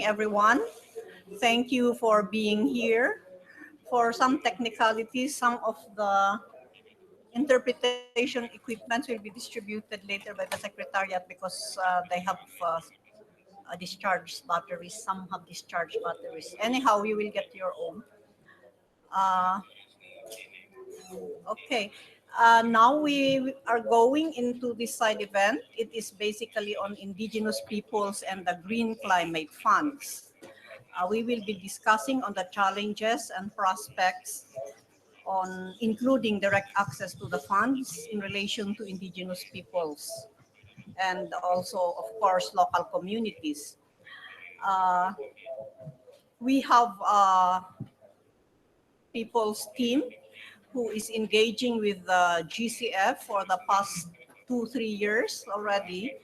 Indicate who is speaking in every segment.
Speaker 1: everyone. Thank you for being here. For some technicalities, some of the interpretation equipment will be distributed later by the Secretariat because they have discharged batteries. Some have discharged batteries. Anyhow, you will get your own. Uh, okay. Now we are going into this side event. It is basically on indigenous peoples and the green climate funds. We will be discussing on the challenges and prospects on including direct access to the funds in relation to indigenous peoples and also, of course, local communities. Uh, we have a people's team who is engaging with the GCF for the past 2-3 years already.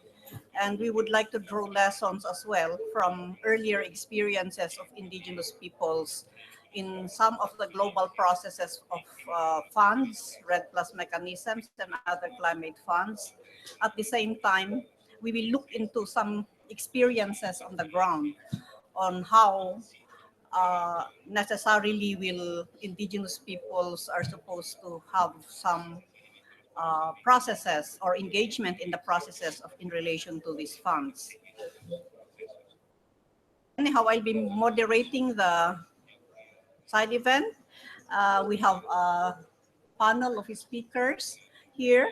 Speaker 1: And we would like to draw lessons as well from earlier experiences of indigenous peoples in some of the global processes of funds, RED Plus mechanisms, and other climate funds. At the same time, we will look into some experiences on the ground on how necessarily will indigenous peoples are supposed to have some processes or engagement in the processes of in relation to these funds. Anyhow, I'll be moderating the side event. We have a panel of speakers here,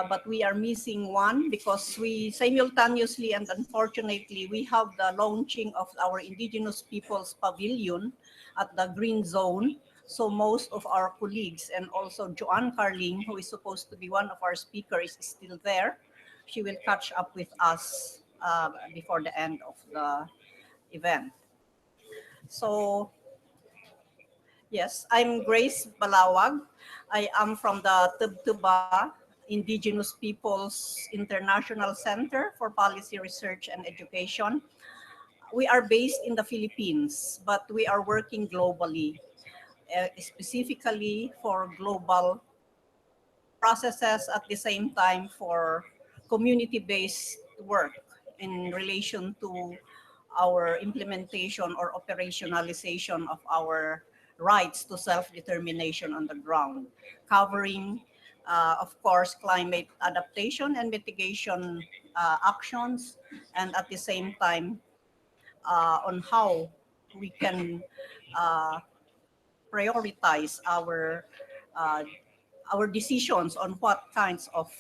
Speaker 1: but we are missing one because we simultaneously and unfortunately we have the launching of our Indigenous Peoples Pavilion at the Green Zone. So most of our colleagues and also Joanne Carling, who is supposed to be one of our speakers, is still there. She will catch up with us before the end of the event. So yes, I'm Grace Balawag. I am from the Tebtebba Indigenous Peoples International Center for Policy Research and Education. We are based in the Philippines, but we are working globally, specifically for global processes at the same time for community-based work in relation to our implementation or operationalization of our rights to self-determination on the ground, covering, of course, climate adaptation and mitigation actions, and at the same time on how we can uh, prioritize uh, our decisions on what kinds of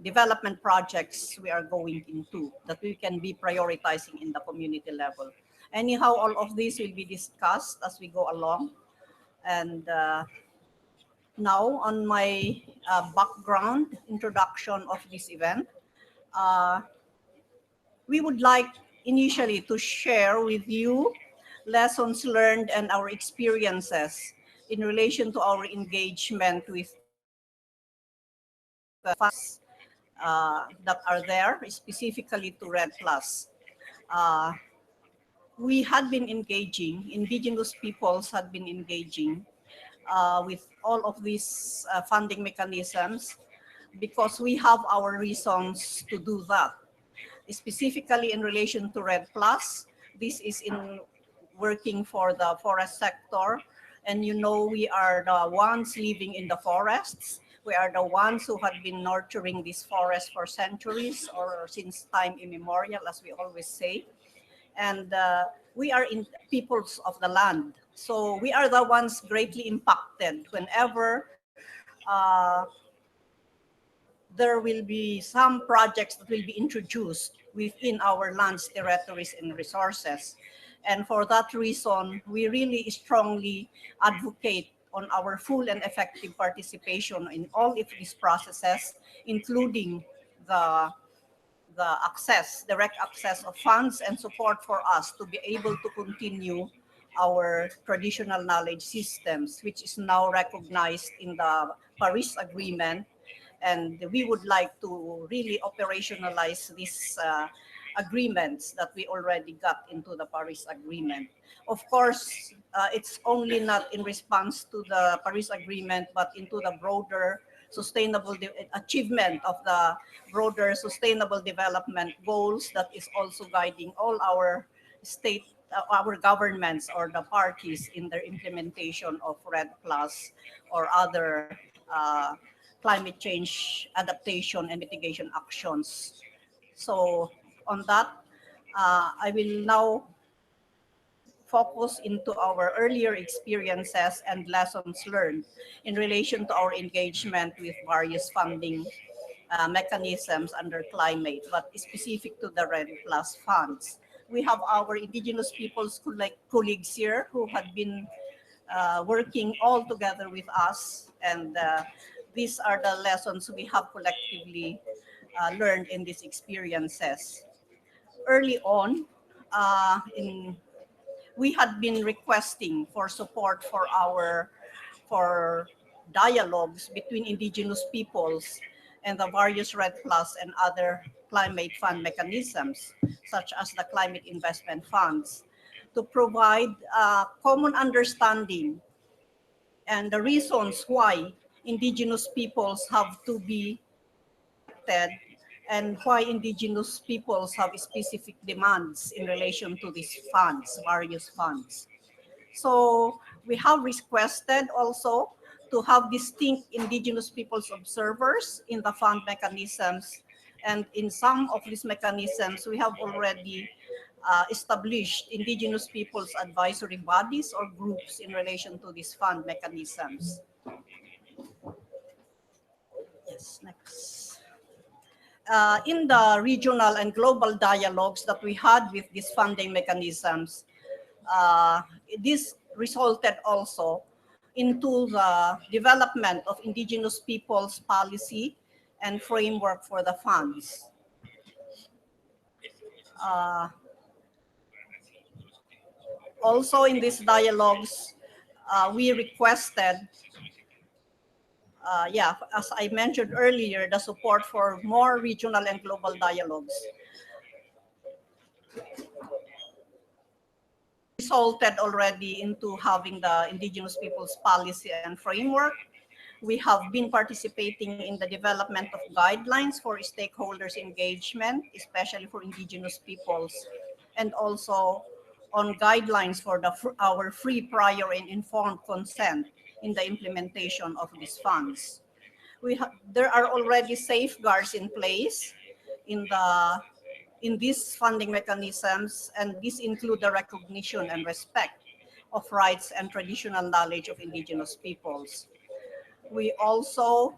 Speaker 1: development projects we are going into that we can be prioritizing in the community level. Anyhow, all of this will be discussed as we go along. And now on my background introduction of this event, uh, we would like initially to share with you lessons learned and our experiences in relation to our engagement with funds that are there, specifically to RED Plus. Uh, we had been engaging, indigenous peoples had been engaging with all of these funding mechanisms because we have our reasons to do that. Specifically in relation to RED Plus, this is in working for the forest sector. And you know, we are the ones living in the forests. We are the ones who have been nurturing these forests for centuries or since time immemorial, as we always say. And we are in peoples of the land. So we are the ones greatly impacted whenever there will be some projects that will be introduced within our lands, territories, and resources. And for that reason, we really strongly advocate on our full and effective participation in all of these processes, including the access, direct access of funds and support for us to be able to continue our traditional knowledge systems, which is now recognized in the Paris Agreement. And we would like to really operationalize these agreements that we already got into the Paris Agreement. Of course, it's only not in response to the Paris Agreement, but into the broader achievement of the broader sustainable development goals that is also guiding all our our governments or the parties in their implementation of REDD Plus or other climate change adaptation and mitigation actions. So on that, I will now focus into our earlier experiences and lessons learned in relation to our engagement with various funding mechanisms under climate, but specific to the REDD Plus funds. We have our indigenous peoples colleagues here who had been working all together with us, and these are the lessons we have collectively learned in these experiences. Early on, we had been requesting for support for dialogues between indigenous peoples and the various REDD Plus and other climate fund mechanisms, such as the climate investment funds, to provide common understanding and the reasons why indigenous peoples have to be protected and why indigenous peoples have specific demands in relation to these funds, various funds. So we have requested also to have distinct indigenous peoples observers in the fund mechanisms. And in some of these mechanisms, we have already established indigenous peoples advisory bodies or groups in relation to these fund mechanisms. Yes, next. In the regional and global dialogues that we had with these funding mechanisms, this resulted also into the development of indigenous peoples policy and framework for the funds. Also in these dialogues, we requested, as I mentioned earlier, the support for more regional and global dialogues. Resulted already into having the indigenous peoples policy and framework. We have been participating in the development of guidelines for stakeholders engagement, especially for indigenous peoples, and also on guidelines for our free, prior, and informed consent in the implementation of these funds. There are already safeguards in place in these funding mechanisms, and these include the recognition and respect of rights and traditional knowledge of indigenous peoples. We also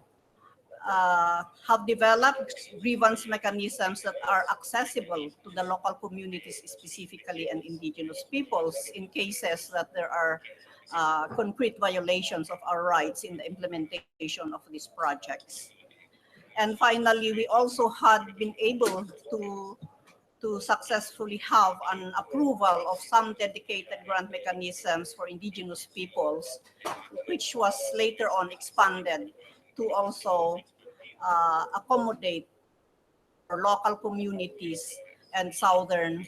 Speaker 1: have developed grievance mechanisms that are accessible to the local communities specifically and indigenous peoples in cases that there are concrete violations of our rights in the implementation of these projects. And finally, we also had been able to successfully have an approval of some dedicated grant mechanisms for indigenous peoples, which was later on expanded to also accommodate for local communities and southern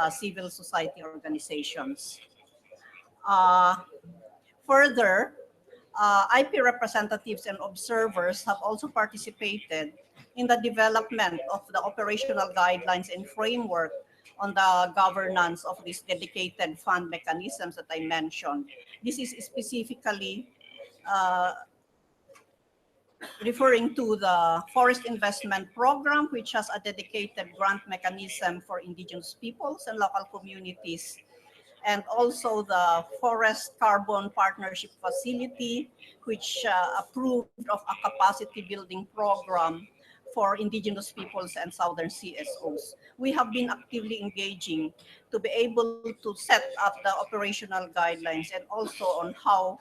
Speaker 1: civil society organizations. Further, IP representatives and observers have also participated in the development of the operational guidelines and framework on the governance of these dedicated fund mechanisms that I mentioned. This is specifically referring to the Forest Investment Program, which has a dedicated grant mechanism for indigenous peoples and local communities, and also the Forest Carbon Partnership Facility, which approved of a capacity building program for indigenous peoples and southern CSOs. We have been actively engaging to be able to set up the operational guidelines and also on how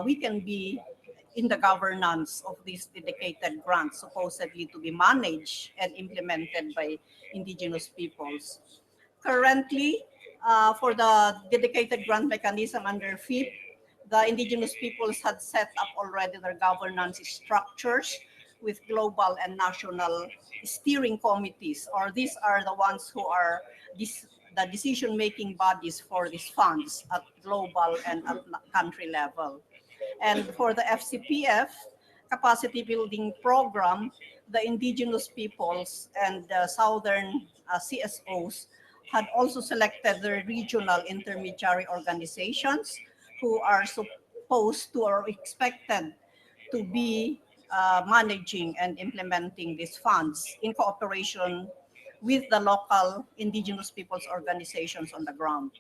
Speaker 1: we can be in the governance of these dedicated grants supposedly to be managed and implemented by indigenous peoples. Currently, for the dedicated grant mechanism under FIP, the indigenous peoples had set up already their governance structures with global and national steering committees, or these are the ones who are the decision-making bodies for these funds at global and at country level. And for the FCPF, capacity building program, the indigenous peoples and the southern CSOs had also selected the regional intermediary organizations who are supposed to or expected to be managing and implementing these funds in cooperation with the local indigenous peoples organizations on the ground.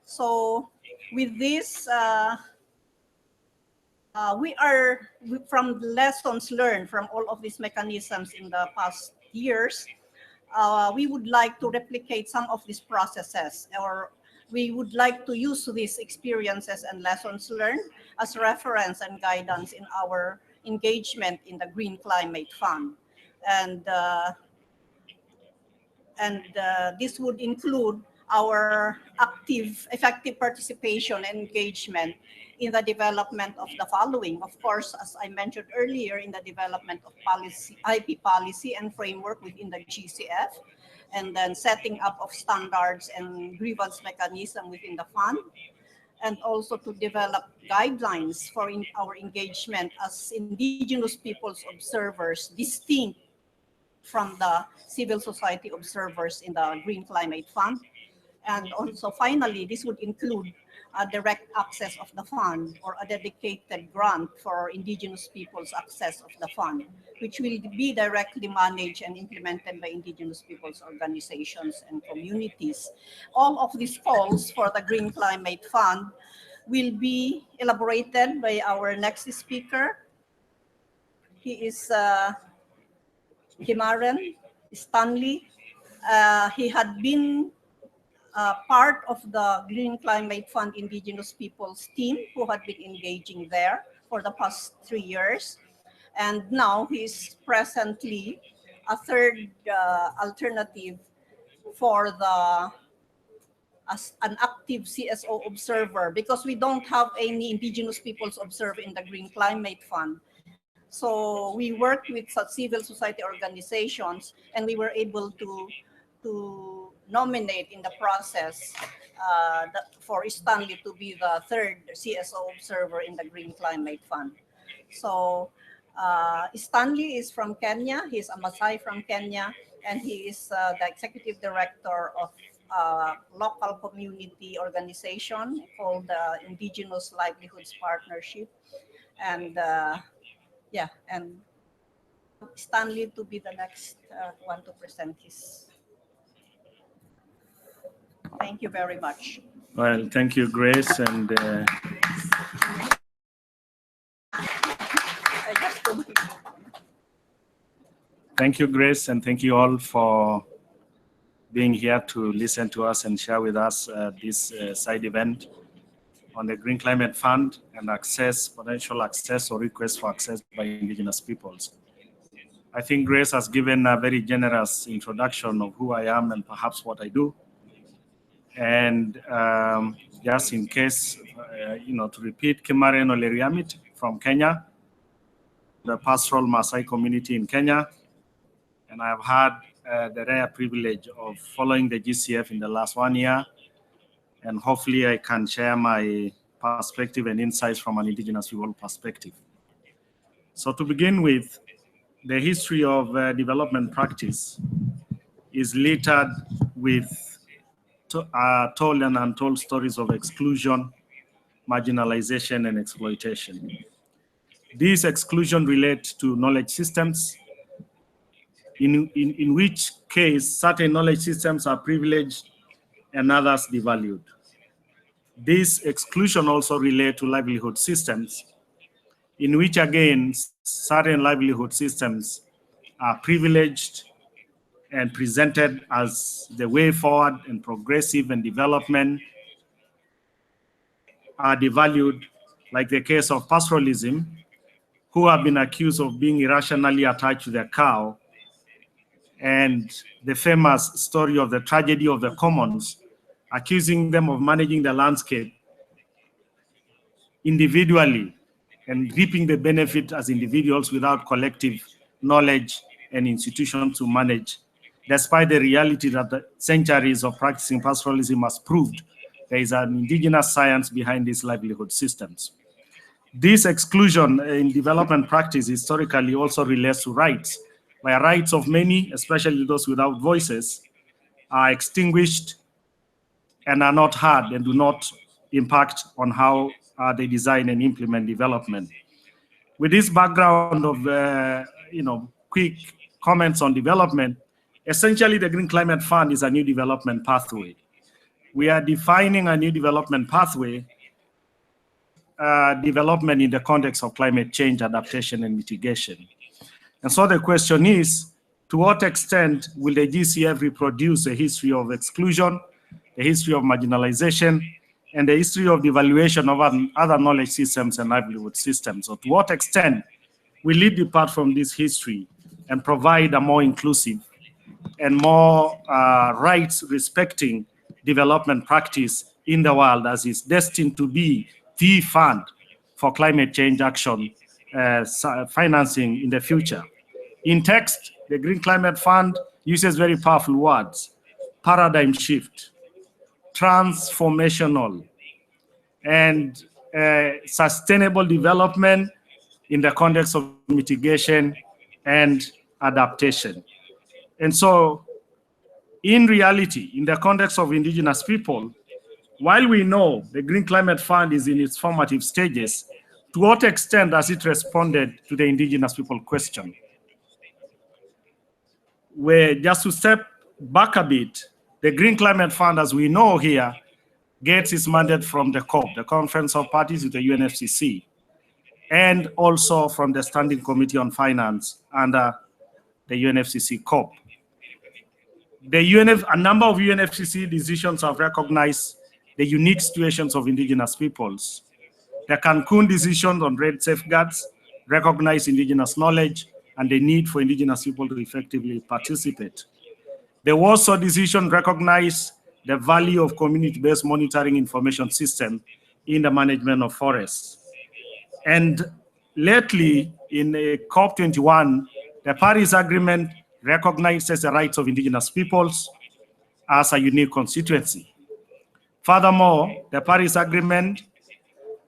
Speaker 1: So with this, from lessons learned from all of these mechanisms in the past years, we would like to replicate some of these processes, or we would like to use these experiences and lessons learned as reference and guidance in our engagement in the Green Climate Fund. And this would include our effective participation and engagement in the development of the following. Of course, as I mentioned earlier, in the development of policy, IP policy and framework within the GCF, and then setting up of standards and grievance mechanism within the fund, and also to develop guidelines for our engagement as indigenous peoples observers, distinct from the civil society observers in the Green Climate Fund. And also, finally, this would include direct access of the fund or a dedicated grant for indigenous people's access of the fund, which will be directly managed and implemented by indigenous people's organizations and communities. All of these calls for the Green Climate Fund will be elaborated by our next speaker. He is Kimaren Stanley. He had been part of the Green Climate Fund Indigenous Peoples team who had been engaging there for the past 3 years. And now he's presently a third alternative for as an active CSO observer, because we don't have any indigenous peoples observer in the Green Climate Fund. So we worked with civil society organizations, and we were able to nominate in the process for Stanley to be the third CSO observer in the Green Climate Fund. So Stanley is from Kenya. He's a Maasai from Kenya, and he is the executive director of a local community organization called the Indigenous Livelihoods Partnership. And yeah, and Stanley to be the next one to present his. Thank you very much.
Speaker 2: Well, thank you, Grace, and thank you, Grace, and thank you all for being here to listen to us and share with us this side event on the Green Climate Fund and potential access or request for access by indigenous peoples. I think Grace has given a very generous introduction of who I am and perhaps what I do. And just in case, to repeat, Kimaren or Riamit from Kenya, the pastoral Maasai community in Kenya. And I've had the rare privilege of following the GCF in the last 1 year. And hopefully I can share my perspective and insights from an indigenous people perspective. So to begin with, the history of development practice is littered with told and untold stories of exclusion, marginalization, and exploitation. These exclusion relate to knowledge systems, in which case certain knowledge systems are privileged and others devalued. This exclusion also relate to livelihood systems, in which again certain livelihood systems are privileged and presented as the way forward and progressive and development, are devalued, like the case of pastoralism, who have been accused of being irrationally attached to their cow, and the famous story of the tragedy of the commons, accusing them of managing the landscape individually and reaping the benefit as individuals without collective knowledge and institutions to manage, despite the reality that the centuries of practicing pastoralism has proved there is an indigenous science behind these livelihood systems. This exclusion in development practice historically also relates to rights, where rights of many, especially those without voices, are extinguished and are not heard and do not impact on how they design and implement development. With this background of quick comments on development, essentially the Green Climate Fund is a new development pathway. We are defining a new development pathway, development in the context of climate change, adaptation, and mitigation. And so the question is, to what extent will the GCF reproduce a history of exclusion, the history of marginalization, and the history of devaluation of other knowledge systems and livelihood systems? So to what extent will it depart from this history and provide a more inclusive and more rights-respecting development practice in the world, as is destined to be the fund for climate change action financing in the future? In text, the Green Climate Fund uses very powerful words: paradigm shift, transformational, and sustainable development in the context of mitigation and adaptation. And so, in reality, in the context of indigenous people, while we know the Green Climate Fund is in its formative stages, to what extent has it responded to the indigenous people question? Where, just to step back a bit, the Green Climate Fund, as we know here, gets its mandate from the COP, the Conference of Parties with the UNFCCC, and also from the Standing Committee on Finance under the UNFCCC COP. A number of UNFCCC decisions have recognized the unique situations of indigenous peoples. The Cancun decision on red safeguards recognize indigenous knowledge and the need for indigenous people to effectively participate. The Warsaw decision recognized the value of community-based monitoring information system in the management of forests. And lately, in COP21, the Paris Agreement recognizes the rights of indigenous peoples as a unique constituency. Furthermore, the Paris Agreement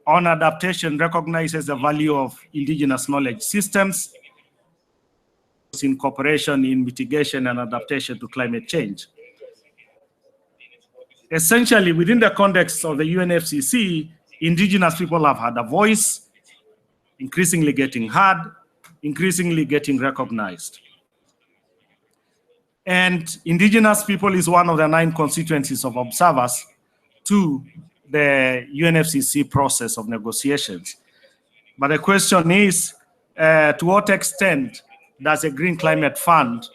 Speaker 2: on adaptation recognizes the value of indigenous knowledge systems in cooperation in mitigation and adaptation to climate change. Essentially, within the context of the UNFCCC, indigenous people have had a voice, increasingly getting heard, increasingly getting recognized. And indigenous people is one of the 9 constituencies of observers to the UNFCCC process of negotiations. But the question is, to what extent does a Green Climate Fund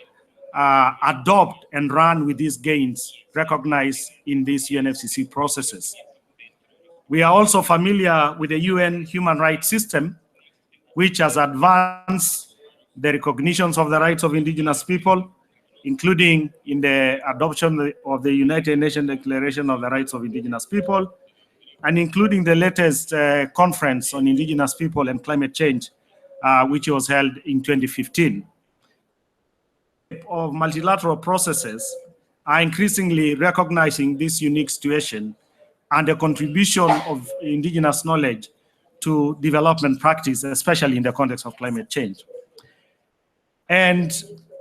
Speaker 2: adopt and run with these gains recognized in these UNFCCC processes? We are also familiar with the UN human rights system, which has advanced the recognitions of the rights of indigenous people, including in the adoption of the United Nations Declaration of the Rights of Indigenous People, and including the latest conference on indigenous people and climate change, which was held in 2015. Of multilateral processes are increasingly recognizing this unique situation and the contribution of indigenous knowledge to development practice, especially in the context of climate change. And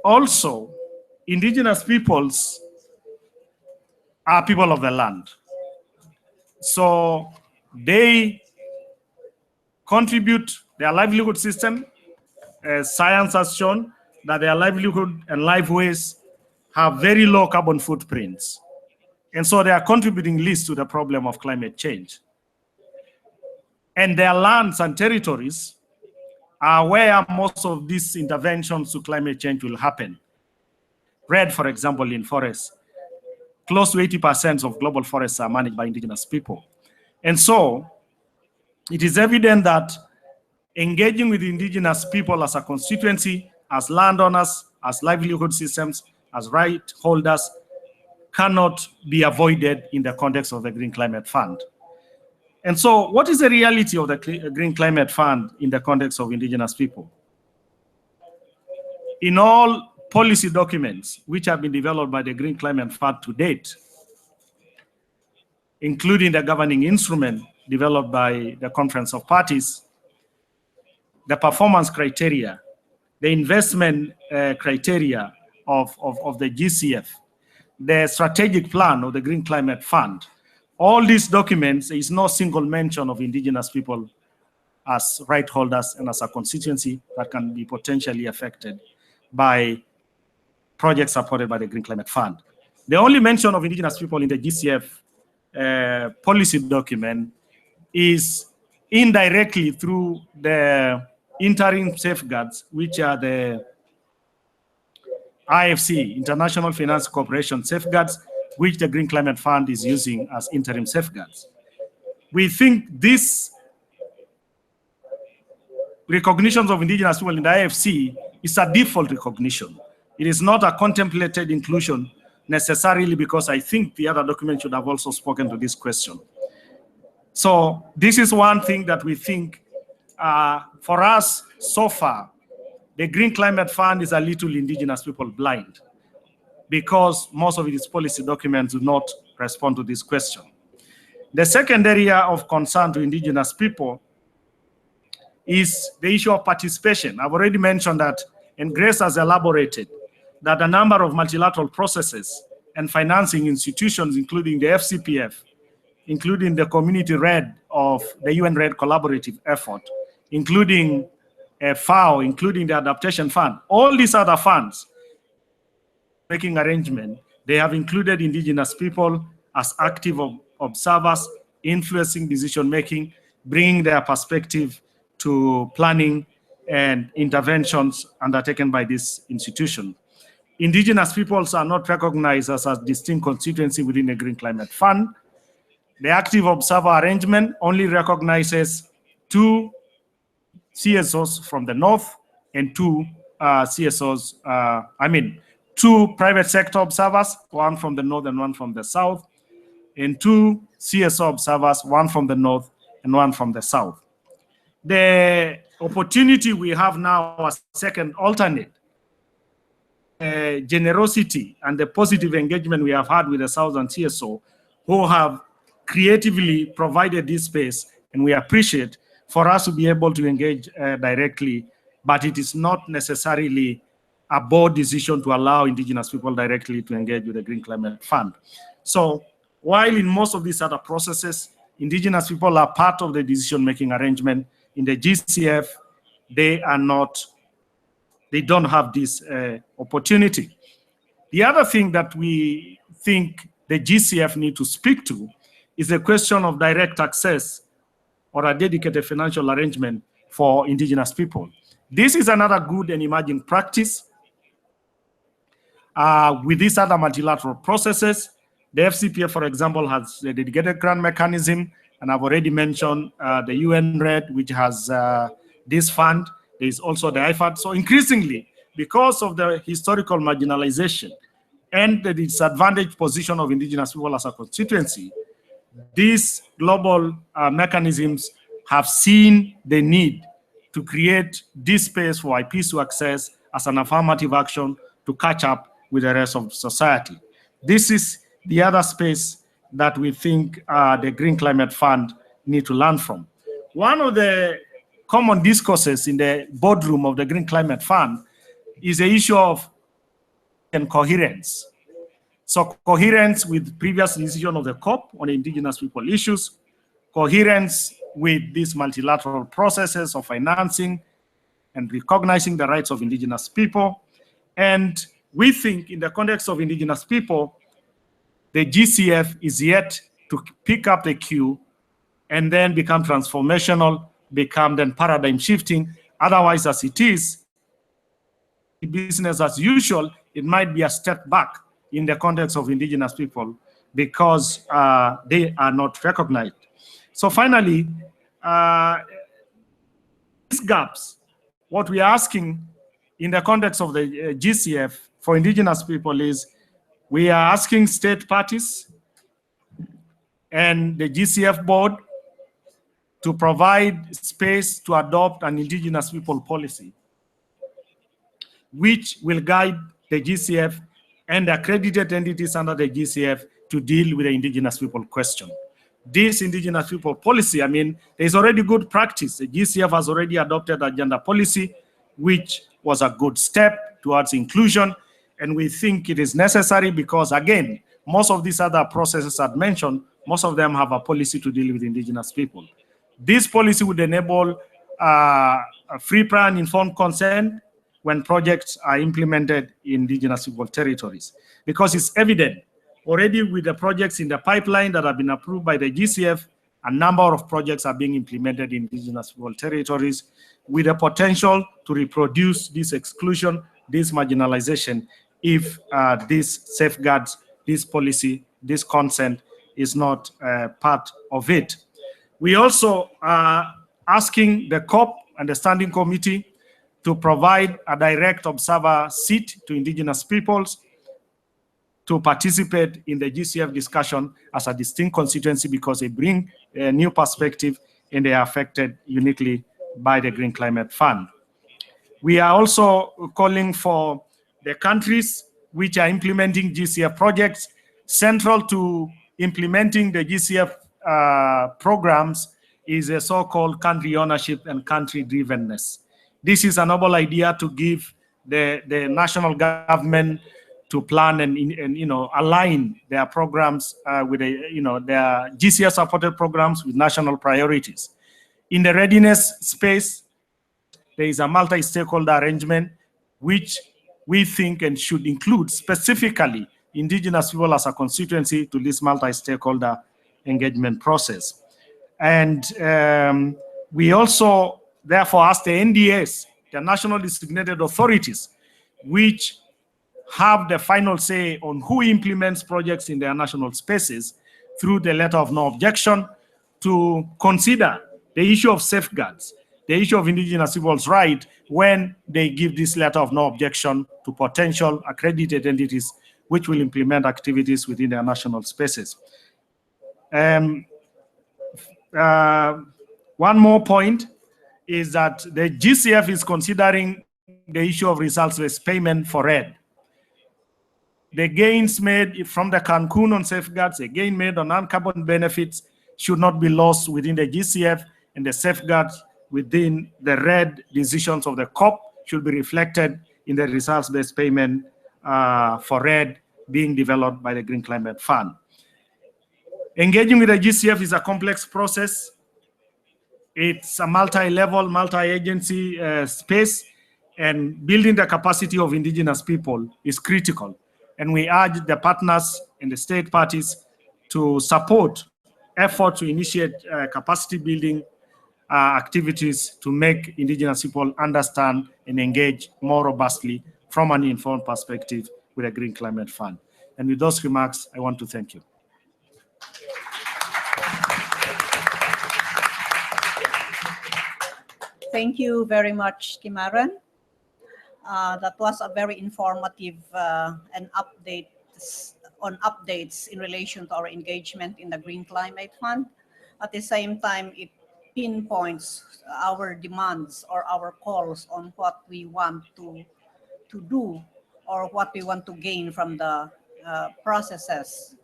Speaker 2: also, indigenous peoples are people of the land. So they contribute their livelihood system. Science has shown that their livelihood and liveways have very low carbon footprints. And so they are contributing least to the problem of climate change. And their lands and territories are where most of these interventions to climate change will happen. Red, for example, in forests, close to 80% of global forests are managed by indigenous people. And so it is evident that engaging with indigenous people as a constituency, as landowners, as livelihood systems, as right holders cannot be avoided in the context of the Green Climate Fund. And so what is the reality of the Green Climate Fund in the context of indigenous people? In all policy documents which have been developed by the Green Climate Fund to date, including the governing instrument developed by the Conference of Parties the performance criteria, the investment criteria of the GCF, the strategic plan of the Green Climate Fund. All these documents, there is no single mention of indigenous people as right holders and as a constituency that can be potentially affected by projects supported by the Green Climate Fund. The only mention of indigenous people in the GCF policy document is indirectly through the interim safeguards, which are the IFC, International Finance Corporation safeguards, which the Green Climate Fund is using as interim safeguards. We think this recognition of indigenous people in the IFC is a default recognition. It is not a contemplated inclusion necessarily, because I think the other document should have also spoken to this question. So this is one thing that we think for us so far, the Green Climate Fund is a little indigenous people blind, because most of its policy documents do not respond to this question. The second area of concern to indigenous people is the issue of participation. I've already mentioned that, and Grace has elaborated that a number of multilateral processes and financing institutions, including the FCPF, including the community RED of the UN RED collaborative effort, including FAO, including the Adaptation Fund, all these other funds making arrangement, they have included indigenous people as active observers, influencing decision-making, bringing their perspective to planning and interventions undertaken by this institution. Indigenous peoples are not recognized as a distinct constituency within the Green Climate Fund. The active observer arrangement only recognizes 2 CSOs from the north and 2 CSOs, 2 private sector observers, 1 from the north and 1 from the south, and 2 CSO observers, 1 from the north and 1 from the south. The opportunity we have now as second alternate, generosity and the positive engagement we have had with the Southern CSO, who have creatively provided this space, and we appreciate, for us to be able to engage directly, but it is not necessarily a board decision to allow indigenous people directly to engage with the Green Climate Fund. So while in most of these other processes, indigenous people are part of the decision-making arrangement, in the GCF, they don't have this opportunity. The other thing that we think the GCF need to speak to is the question of direct access or a dedicated financial arrangement for indigenous people. This is another good and emerging practice. With these other multilateral processes, the FCPF, for example, has a dedicated grant mechanism, and I've already mentioned the UN RED, which has this fund. There is also the IFAD. So increasingly, because of the historical marginalization and the disadvantaged position of indigenous people as a constituency, these global mechanisms have seen the need to create this space for IPs to access as an affirmative action to catch up with the rest of society. This is the other space that we think the Green Climate Fund need to learn from. One of the common discourses in the boardroom of the Green Climate Fund is the issue of coherence. So coherence with previous decision of the COP on indigenous people issues, coherence with these multilateral processes of financing and recognizing the rights of indigenous people. And we think in the context of indigenous people, the GCF is yet to pick up the cue and then become transformational, become then paradigm shifting. Otherwise, as it is, business as usual, it might be a step back in the context of indigenous people because they are not recognized. So finally, these gaps, what we are asking in the context of the GCF for indigenous people is we are asking state parties and the GCF board to provide space to adopt an indigenous people policy, which will guide the GCF and accredited entities under the GCF to deal with the indigenous people question. this indigenous people policy, I mean, there's already good practice. The GCF has already adopted a gender policy, which was a good step towards inclusion. And we think it is necessary because, again, most of these other processes I've mentioned, most of them have a policy to deal with indigenous people. This policy would enable a free, prior, and informed consent when projects are implemented in indigenous people territories. Because it's evident already with the projects in the pipeline that have been approved by the GCF, a number of projects are being implemented in indigenous people territories with the potential to reproduce this exclusion, this marginalization, if these safeguards, this policy, this consent is not part of it. We also are asking the COP and the Standing Committee to provide a direct observer seat to indigenous peoples to participate in the GCF discussion as a distinct constituency because they bring a new perspective and they are affected uniquely by the Green Climate Fund. We are also calling for the countries which are implementing GCF projects. Central to implementing the GCF programs is a so-called country ownership and country drivenness. This is a noble idea to give the national government to plan and align their programs with their GCF supported programs with national priorities. In the readiness space, there is a multi-stakeholder arrangement which we think and should include specifically indigenous people as a constituency to this multi-stakeholder engagement process. And we also therefore ask the NDS, the national designated authorities, which have the final say on who implements projects in their national spaces through the letter of no objection, to consider the issue of safeguards, the issue of indigenous people's right when they give this letter of no objection to potential accredited entities which will implement activities within their national spaces. One more point is that the GCF is considering the issue of results-based payment for RED. The gains made from the Cancun on safeguards, the gain made on non-carbon benefits should not be lost within the GCF, and the safeguards within the RED decisions of the COP should be reflected in the results-based payment for RED being developed by the Green Climate Fund. Engaging with the GCF is a complex process. It's a multi-level, multi-agency space, and building the capacity of indigenous people is critical. And we urge the partners and the state parties to support efforts to initiate capacity building activities to make indigenous people understand and engage more robustly from an informed perspective with the Green Climate Fund. And with those remarks, I want to thank you.
Speaker 1: Thank you very much, Kimaren. That was a very informative and updates in relation to our engagement in the Green Climate Fund. At the same time, it pinpoints our demands or our calls on what we want to do or what we want to gain from the processes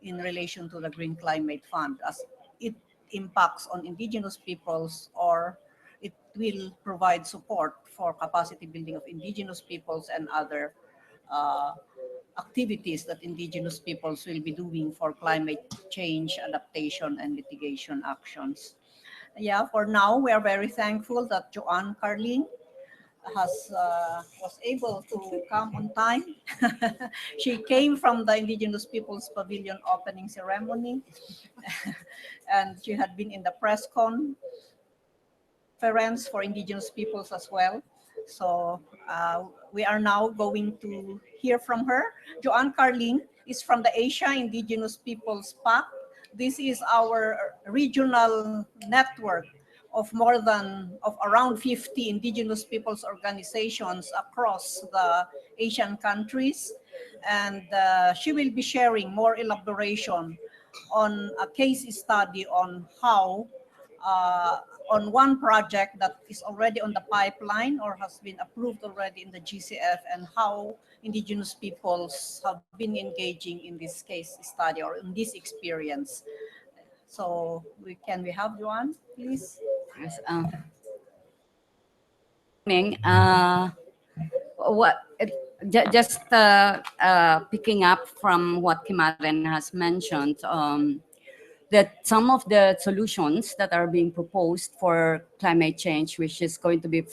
Speaker 1: in relation to the Green Climate Fund, as it impacts on indigenous peoples, or it will provide support for capacity building of indigenous peoples and other activities that indigenous peoples will be doing for climate change, adaptation, and mitigation actions. Yeah, for now, we are very thankful that Joanne Carlin was able to come on time. She came from the Indigenous Peoples Pavilion opening ceremony, and she had been in the press conference for indigenous peoples as well. So we are now going to hear from her. Joanne Carlin is from the Asia Indigenous Peoples PAC. This is our regional network of around 50 indigenous peoples organizations across the Asian countries. And she will be sharing more elaboration on a case study on how on one project that is already on the pipeline or has been approved already in the GCF, and how indigenous peoples have been engaging in this case study or in this experience. So can we have Juan, please?
Speaker 3: Yes, morning. Just picking up from what Kimaren has mentioned, that some of the solutions that are being proposed for climate change, which is going to be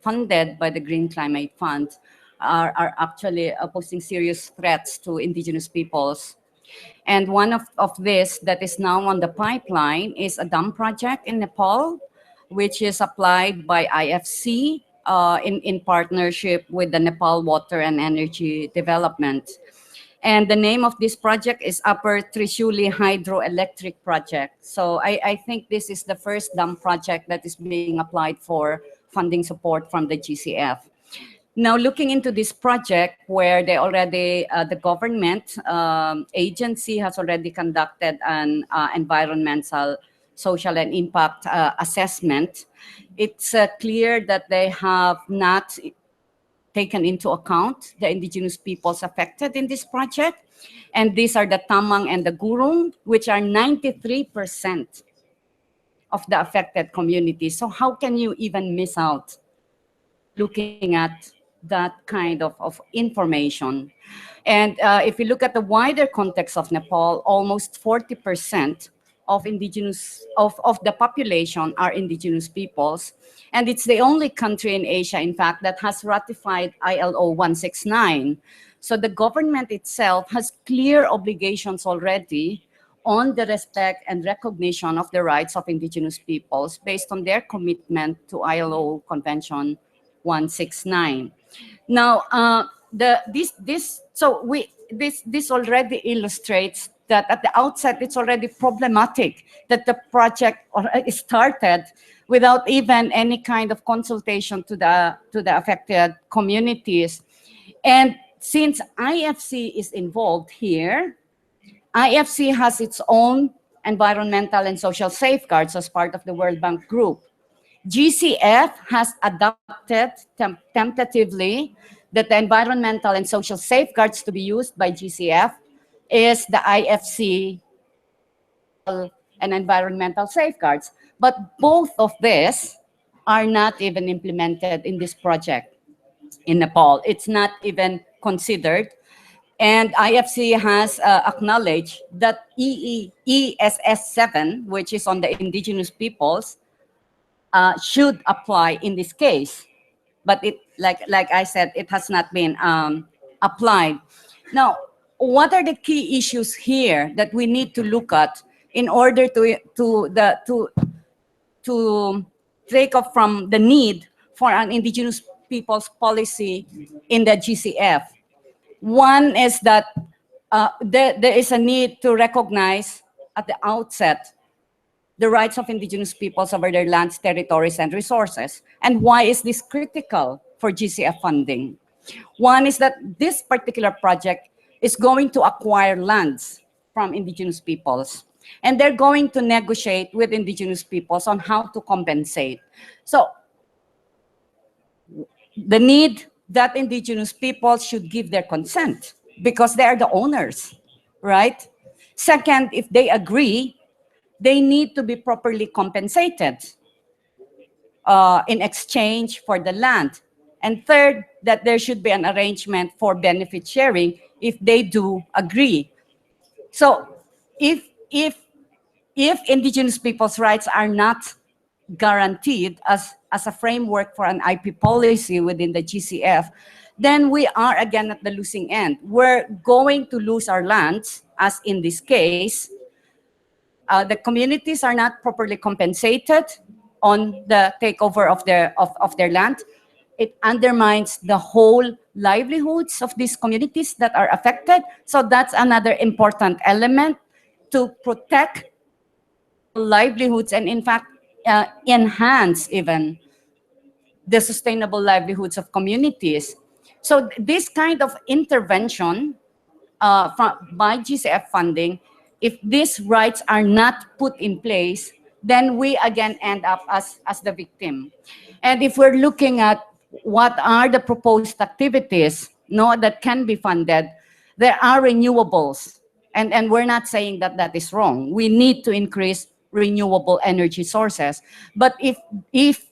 Speaker 3: funded by the Green Climate Fund, are actually posing serious threats to indigenous peoples. And one of this that is now on the pipeline is a dam project in Nepal, which is applied by IFC in partnership with the Nepal Water and Energy Development. And the name of this project is Upper Trishuli Hydroelectric Project. So I think this is the first dam project that is being applied for funding support from the GCF. Now, looking into this project where they already, the government agency has already conducted an environmental, social, and impact assessment, it's clear that they have not taken into account the indigenous peoples affected in this project. And these are the Tamang and the Gurung, which are 93% of the affected communities. So how can you even miss out looking at that kind of information? And if you look at the wider context of Nepal, almost 40% of the population are indigenous peoples. And it's the only country in Asia, in fact, that has ratified ILO 169. So the government itself has clear obligations already on the respect and recognition of the rights of indigenous peoples based on their commitment to ILO Convention 169. Now, this already illustrates that at the outset it's already problematic that the project started without even any kind of consultation to the affected communities. And since IFC is involved here, IFC has its own environmental and social safeguards as part of the World Bank Group. GCF has adopted tentatively that the environmental and social safeguards to be used by GCF is the IFC and environmental safeguards. But both of these are not even implemented in this project in Nepal. It's not even considered. And IFC has acknowledged that ESS 7, which is on the indigenous peoples, should apply in this case. But it, like I said, it has not been applied. Now, what are the key issues here that we need to look at in order to take off from the need for an indigenous peoples policy in the GCF? One is that there is a need to recognize at the outset the rights of indigenous peoples over their lands, territories, and resources. And why is this critical for GCF funding? One is that this particular project is going to acquire lands from indigenous peoples, and they're going to negotiate with indigenous peoples on how to compensate. So the need that indigenous peoples should give their consent because they are the owners, right? Second, if they agree, they need to be properly compensated in exchange for the land. And third, that there should be an arrangement for benefit sharing if they do agree. So if indigenous people's rights are not guaranteed as a framework for an IP policy within the GCF, then we are again at the losing end. We're going to lose our lands, as in this case. The communities are not properly compensated on the takeover of their land. It undermines the whole livelihoods of these communities that are affected. So that's another important element to protect livelihoods and, in fact, enhance even the sustainable livelihoods of communities. So this kind of intervention by GCF funding, if these rights are not put in place, then we again end up as the victim. And if we're looking at what are the proposed activities that can be funded, there are renewables And we're not saying that that is wrong. We need to increase renewable energy sources. But if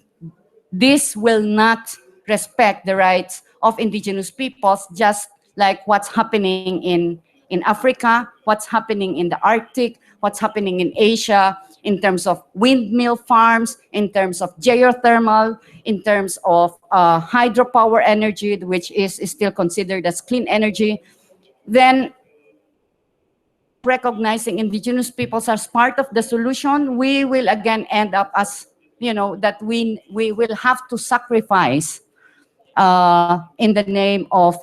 Speaker 3: this will not respect the rights of indigenous peoples, just like what's happening in Africa, what's happening in the Arctic, what's happening in Asia, in terms of windmill farms, in terms of geothermal, in terms of hydropower energy, which is still considered as clean energy, then recognizing indigenous peoples as part of the solution, we will again end up as, that we will have to sacrifice in the name of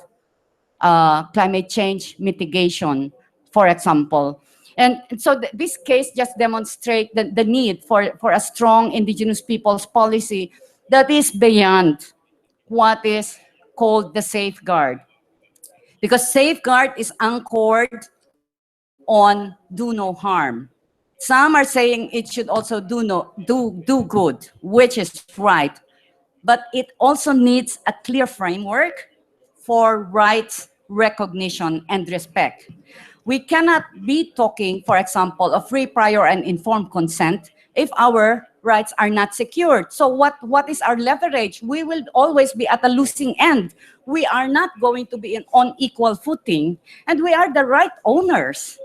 Speaker 3: climate change mitigation, for example. And so this case just demonstrates the need for a strong indigenous peoples policy that is beyond what is called the safeguard. Because safeguard is anchored on do no harm. Some are saying it should also do good, which is right. But it also needs a clear framework for rights recognition and respect. We cannot be talking, for example, of free, prior, and informed consent if our rights are not secured. So what is our leverage? We will always be at a losing end. We are not going to be on equal footing, and we are the right owners.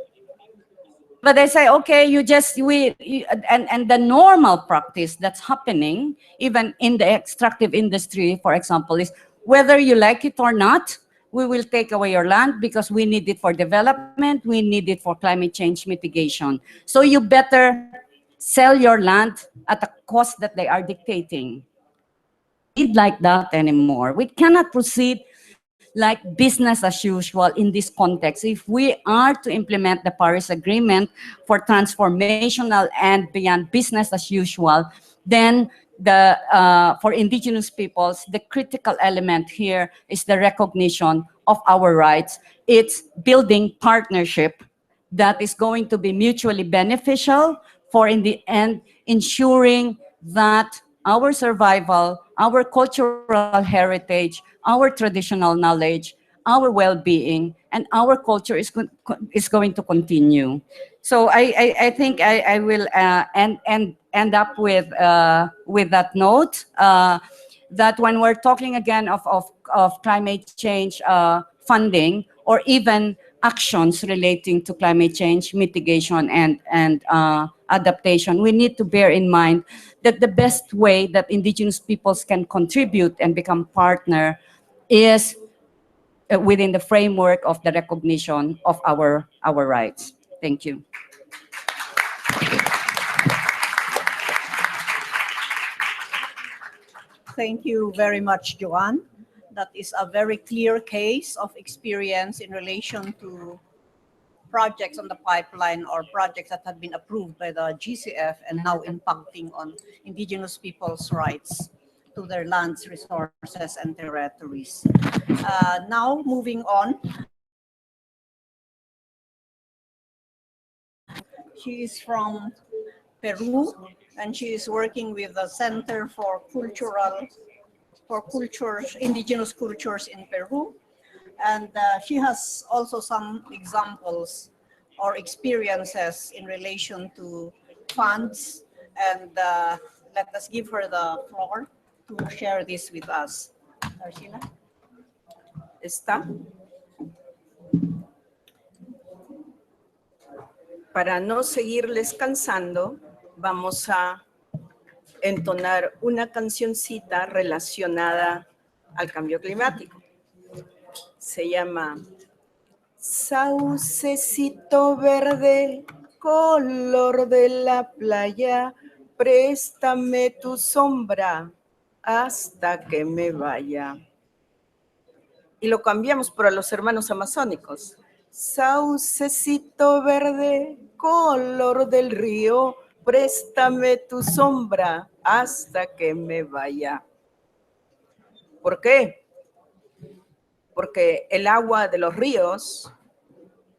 Speaker 3: But they say, okay, and the normal practice that's happening, even in the extractive industry, for example, is whether you like it or not, we will take away your land because we need it for development, we need it for climate change mitigation. So you better sell your land at a cost that they are dictating. It's like that anymore. We cannot proceed like business as usual in this context. If we are to implement the Paris Agreement for transformational and beyond business as usual, then for indigenous peoples, the critical element here is the recognition of our rights. It's building partnership that is going to be mutually beneficial for, in the end, ensuring that our survival, our cultural heritage, our traditional knowledge, our well-being, and our culture is going to continue. So I think I will end up with that note, that when we're talking again of climate change funding, or even actions relating to climate change mitigation and adaptation, we need to bear in mind that the best way that indigenous peoples can contribute and become partner is within the framework of the recognition of our rights. Thank you.
Speaker 1: Thank you very much, Joanne. That is a very clear case of experience in relation to projects on the pipeline or projects that have been approved by the GCF and now impacting on indigenous people's rights to their lands, resources, and territories. Now, moving on. She is from Peru, and she is working with the Center for Indigenous Cultures in Peru. And she has also some examples or experiences in relation to funds. And let us give her the floor to share this with us. Tarcila?
Speaker 4: ¿Está? Para no seguirles cansando, vamos a entonar una cancioncita relacionada al cambio climático. Se llama Saucecito verde, color de la playa, préstame tu sombra hasta que me vaya. Y lo cambiamos para los hermanos amazónicos. Saucecito verde, color del río, préstame tu sombra hasta que me vaya. ¿Por qué? Porque el agua de los ríos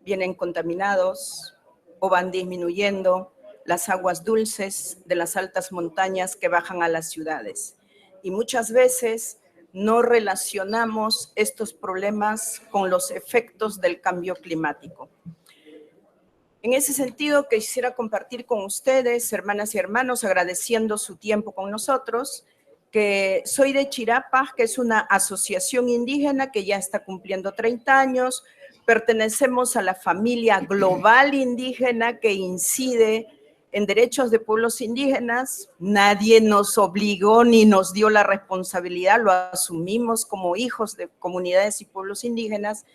Speaker 4: vienen contaminados o van disminuyendo las aguas dulces de las altas montañas que bajan a las ciudades. Y muchas veces no relacionamos estos problemas con los efectos del cambio climático. En ese sentido, quisiera compartir con ustedes, hermanas y hermanos, agradeciendo su tiempo con nosotros, que soy de CHIRAPAQ, que es una asociación indígena que ya está cumpliendo 30 años. Pertenecemos a la familia global indígena que incide en derechos de pueblos indígenas. Nadie nos obligó ni nos dio la responsabilidad, lo asumimos como hijos de comunidades y pueblos indígenas.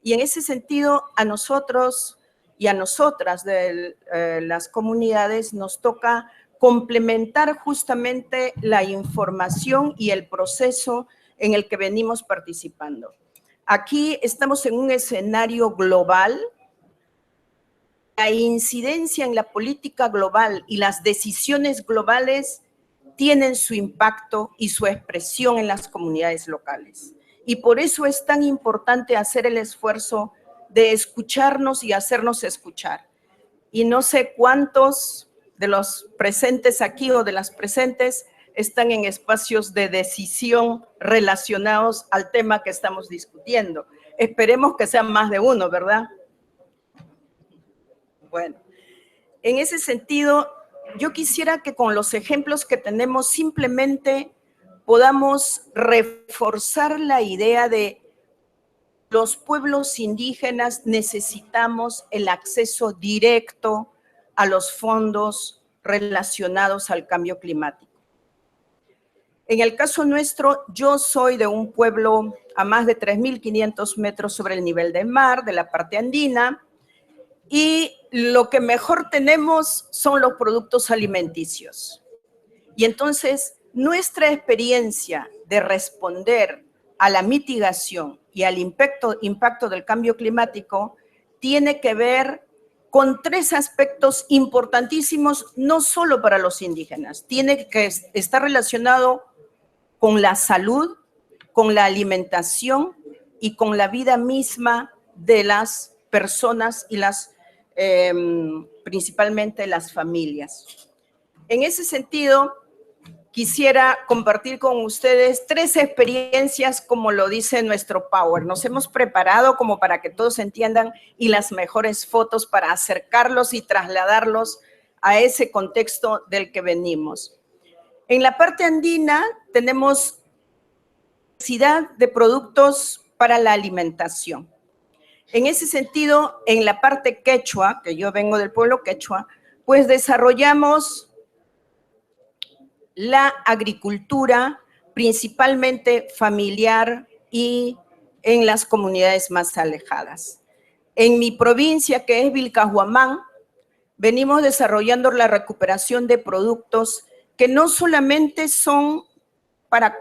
Speaker 4: Y en ese sentido, a nosotros y a nosotras de las comunidades nos toca complementar justamente la información y el proceso en el que venimos participando. Aquí estamos en un escenario global. La incidencia en la política global y las decisiones globales tienen su impacto y su expresión en las comunidades locales. Y por eso es tan importante hacer el esfuerzo de escucharnos y hacernos escuchar. Y no sé cuántos de los presentes aquí o de las presentes están en espacios de decisión relacionados al tema que estamos discutiendo. Esperemos que sean más de uno, ¿verdad? Bueno, en ese sentido, yo quisiera que con los ejemplos que tenemos simplemente podamos reforzar la idea de los pueblos indígenas necesitamos el acceso directo a los fondos relacionados al cambio climático. En el caso nuestro, yo soy de un pueblo a más de 3.500 metros sobre el nivel del mar, de la parte andina, y lo que mejor tenemos son los productos alimenticios. Y entonces, nuestra experiencia de responder a la mitigación y al impacto del cambio climático tiene que ver con tres aspectos importantísimos, no solo para los indígenas. Tiene que estar relacionado con la salud, con la alimentación y con la vida misma de las personas y principalmente las familias. En ese sentido, quisiera compartir con ustedes tres experiencias, como lo dice nuestro Power. Nos hemos preparado como para que todos entiendan y las mejores fotos para acercarlos y trasladarlos a ese contexto del que venimos. En la parte andina tenemos diversidad de productos para la alimentación. En ese sentido, en la parte quechua, que yo vengo del pueblo quechua, pues desarrollamos la agricultura principalmente familiar y en las comunidades más alejadas. En mi provincia, que es Vilcahuamán, venimos desarrollando la recuperación de productos que no solamente son para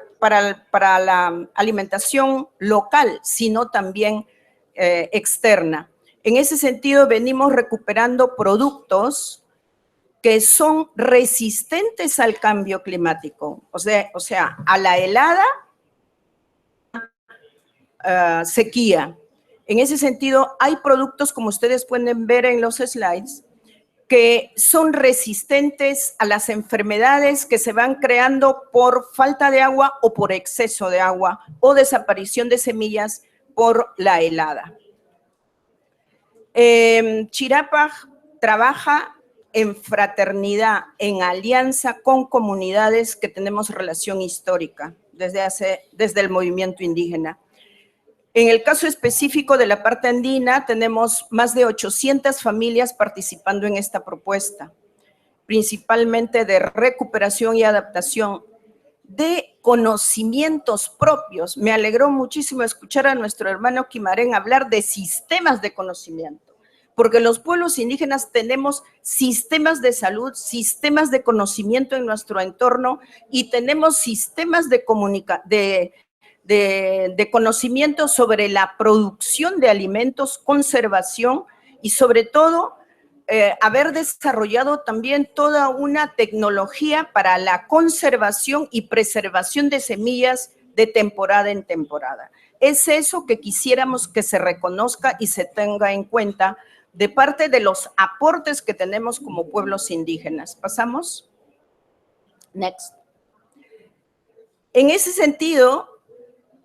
Speaker 4: la alimentación local, sino también externa. En ese sentido, venimos recuperando productos que son resistentes al cambio climático, o sea, a la helada, sequía. En ese sentido, hay productos, como ustedes pueden ver en los slides, que son resistentes a las enfermedades que se van creando por falta de agua o por exceso de agua o desaparición de semillas por la helada. CHIRAPAQ trabaja en fraternidad, en alianza con comunidades que tenemos relación histórica desde el movimiento indígena. En el caso específico de la parte andina, tenemos más de 800 familias participando en esta propuesta, principalmente de recuperación y adaptación de conocimientos propios. Me alegró muchísimo escuchar a nuestro hermano Kimaren hablar de sistemas de conocimiento, porque los pueblos indígenas tenemos sistemas de salud, sistemas de conocimiento en nuestro entorno y tenemos sistemas de conocimiento sobre la producción de alimentos, conservación y sobre todo haber desarrollado también toda una tecnología para la conservación y preservación de semillas de temporada en temporada. Es eso que quisiéramos que se reconozca y se tenga en cuenta de parte de los aportes que tenemos como pueblos indígenas. ¿Pasamos? Next. En ese sentido,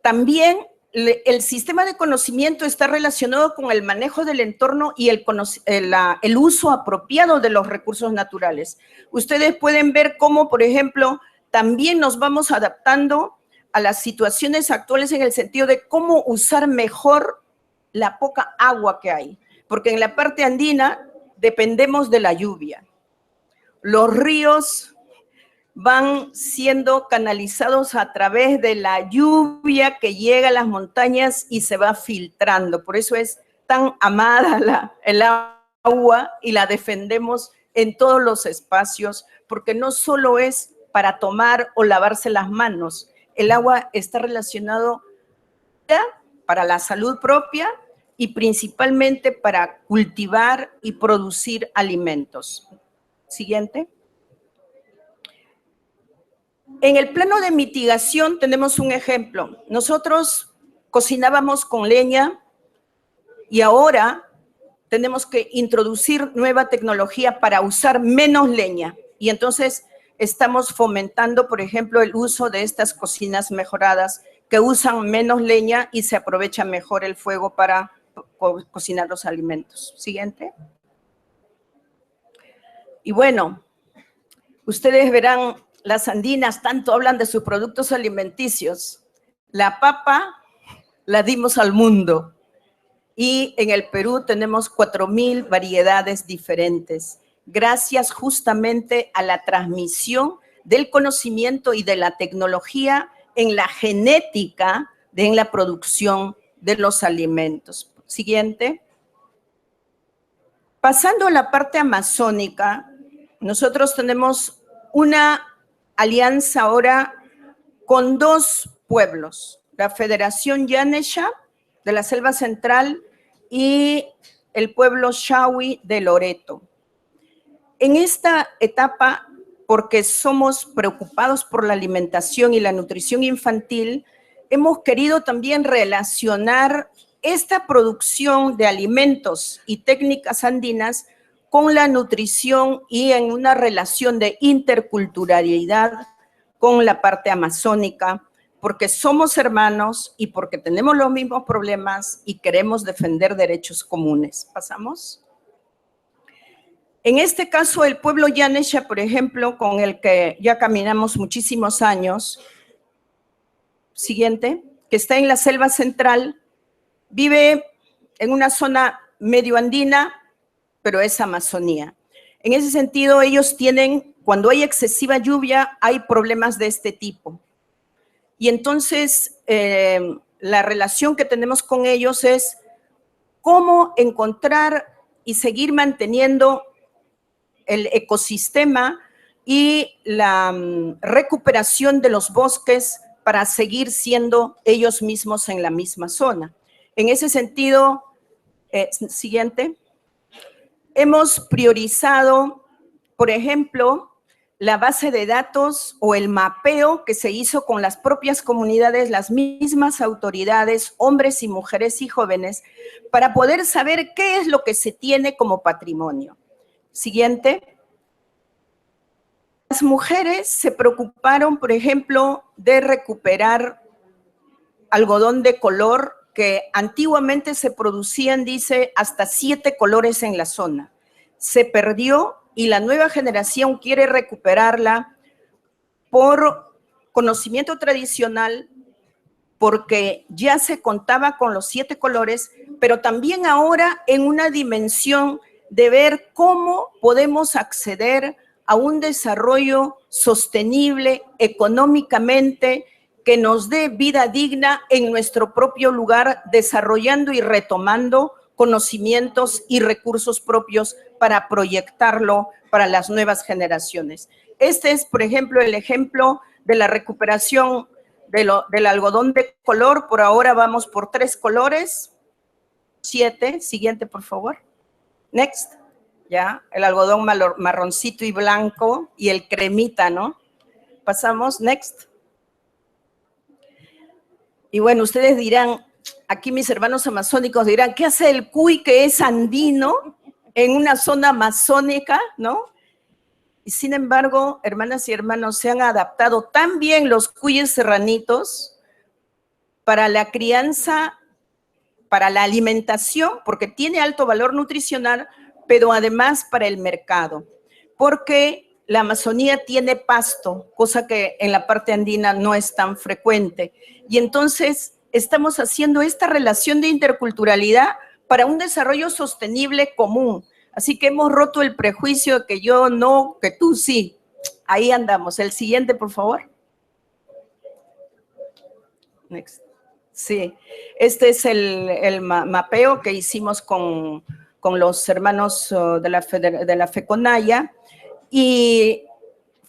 Speaker 4: también el sistema de conocimiento está relacionado con el manejo del entorno y el uso apropiado de los recursos naturales. Ustedes pueden ver cómo, por ejemplo, también nos vamos adaptando a las situaciones actuales en el sentido de cómo usar mejor la poca agua que hay, porque en la parte andina dependemos de la lluvia. Los ríos van siendo canalizados a través de la lluvia que llega a las montañas y se va filtrando. Por eso es tan amada el agua y la defendemos en todos los espacios, porque no solo es para tomar o lavarse las manos. El agua está relacionado para la salud propia y principalmente para cultivar y producir alimentos. Siguiente. En el plano de mitigación tenemos un ejemplo. Nosotros cocinábamos con leña y ahora tenemos que introducir nueva tecnología para usar menos leña. Y entonces estamos fomentando, por ejemplo, el uso de estas cocinas mejoradas que usan menos leña y se aprovecha mejor el fuego para cocinar los alimentos. Siguiente. Y bueno, ustedes verán, las andinas tanto hablan de sus productos alimenticios. La papa la dimos al mundo y en el Perú tenemos 4,000 variedades diferentes, gracias justamente a la transmisión del conocimiento y de la tecnología en la genética, en la producción de los alimentos. Siguiente. Pasando a la parte amazónica, nosotros tenemos una alianza ahora con 2 pueblos, la Federación Yanesha de la Selva Central y el pueblo Shawi de Loreto. En esta etapa, porque somos preocupados por la alimentación y la nutrición infantil, hemos querido también relacionar esta producción de alimentos y técnicas andinas con la nutrición y en una relación de interculturalidad con la parte amazónica, porque somos hermanos y porque tenemos los mismos problemas y queremos defender derechos comunes. ¿Pasamos? En este caso, el pueblo Yanesha, por ejemplo, con el que ya caminamos muchísimos años, siguiente, que está en la selva central, vive en una zona medio andina, pero es Amazonía. En ese sentido, ellos tienen, cuando hay excesiva lluvia, hay problemas de este tipo. Y entonces, la relación que tenemos con ellos es cómo encontrar y seguir manteniendo el ecosistema y la recuperación de los bosques para seguir siendo ellos mismos en la misma zona. En ese sentido, siguiente. Hemos priorizado, por ejemplo, la base de datos o el mapeo que se hizo con las propias comunidades, las mismas autoridades, hombres y mujeres y jóvenes, para poder saber qué es lo que se tiene como patrimonio. Siguiente. Las mujeres se preocuparon, por ejemplo, de recuperar algodón de color que antiguamente se producían, dice, hasta 7 colores en la zona. Se perdió y la nueva generación quiere recuperarla por conocimiento tradicional, porque ya se contaba con los 7 colores, pero también ahora en una dimensión de ver cómo podemos acceder a un desarrollo sostenible económicamente, que nos dé vida digna en nuestro propio lugar, desarrollando y retomando conocimientos y recursos propios para proyectarlo para las nuevas generaciones. Este es, por ejemplo, el ejemplo de la recuperación del algodón de color. Por ahora vamos por 3 colores. 7, siguiente, por favor. Next. Ya, el algodón marroncito y blanco y el cremita, ¿no? Pasamos, next. Y bueno, ustedes dirán, aquí mis hermanos amazónicos dirán, ¿qué hace el cuy que es andino en una zona amazónica, no? Y sin embargo, hermanas y hermanos, se han adaptado tan bien los cuyes serranitos para la crianza, para la alimentación, porque tiene alto valor nutricional, pero además para el mercado, porque la Amazonía tiene pasto, cosa que en la parte andina no es tan frecuente. Y entonces estamos haciendo esta relación de interculturalidad para un desarrollo sostenible común. Así que hemos roto el prejuicio de que yo no, que tú sí. Ahí andamos. El siguiente, por favor. Next. Sí, este es el mapeo que hicimos con los hermanos de la FECONAYA, y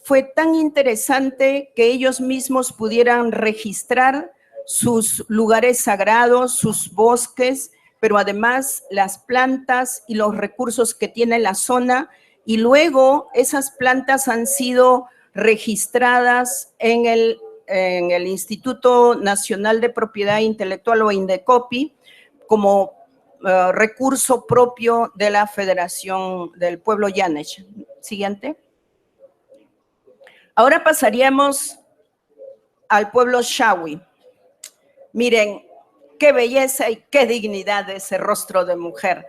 Speaker 4: fue tan interesante que ellos mismos pudieran registrar sus lugares sagrados, sus bosques, pero además las plantas y los recursos que tiene la zona, y luego esas plantas han sido registradas en el Instituto Nacional de Propiedad Intelectual o INDECOPI como recurso propio de la Federación del Pueblo Yanesh. Siguiente. Ahora pasaríamos al pueblo Shawi. Miren, qué belleza y qué dignidad de ese rostro de mujer.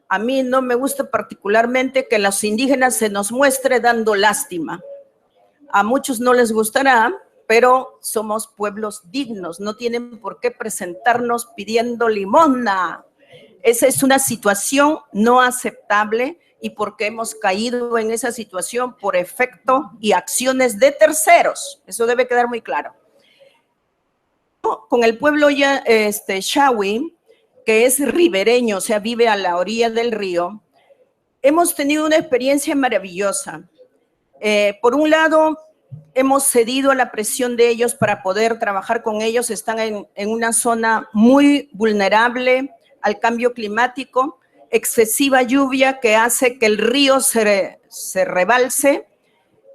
Speaker 4: A mí no me gusta particularmente que los indígenas se nos muestre dando lástima. A muchos no les gustará, pero somos pueblos dignos, no tienen por qué presentarnos pidiendo limosna. Esa es una situación no aceptable, y porque hemos caído en esa situación por efecto y acciones de terceros. Eso debe quedar muy claro. Con el pueblo Shawi, que es ribereño, o sea, vive a la orilla del río, hemos tenido una experiencia maravillosa. Por un lado, hemos cedido a la presión de ellos para poder trabajar con ellos. Están en una zona muy vulnerable al cambio climático, excesiva lluvia que hace que el río se rebalse,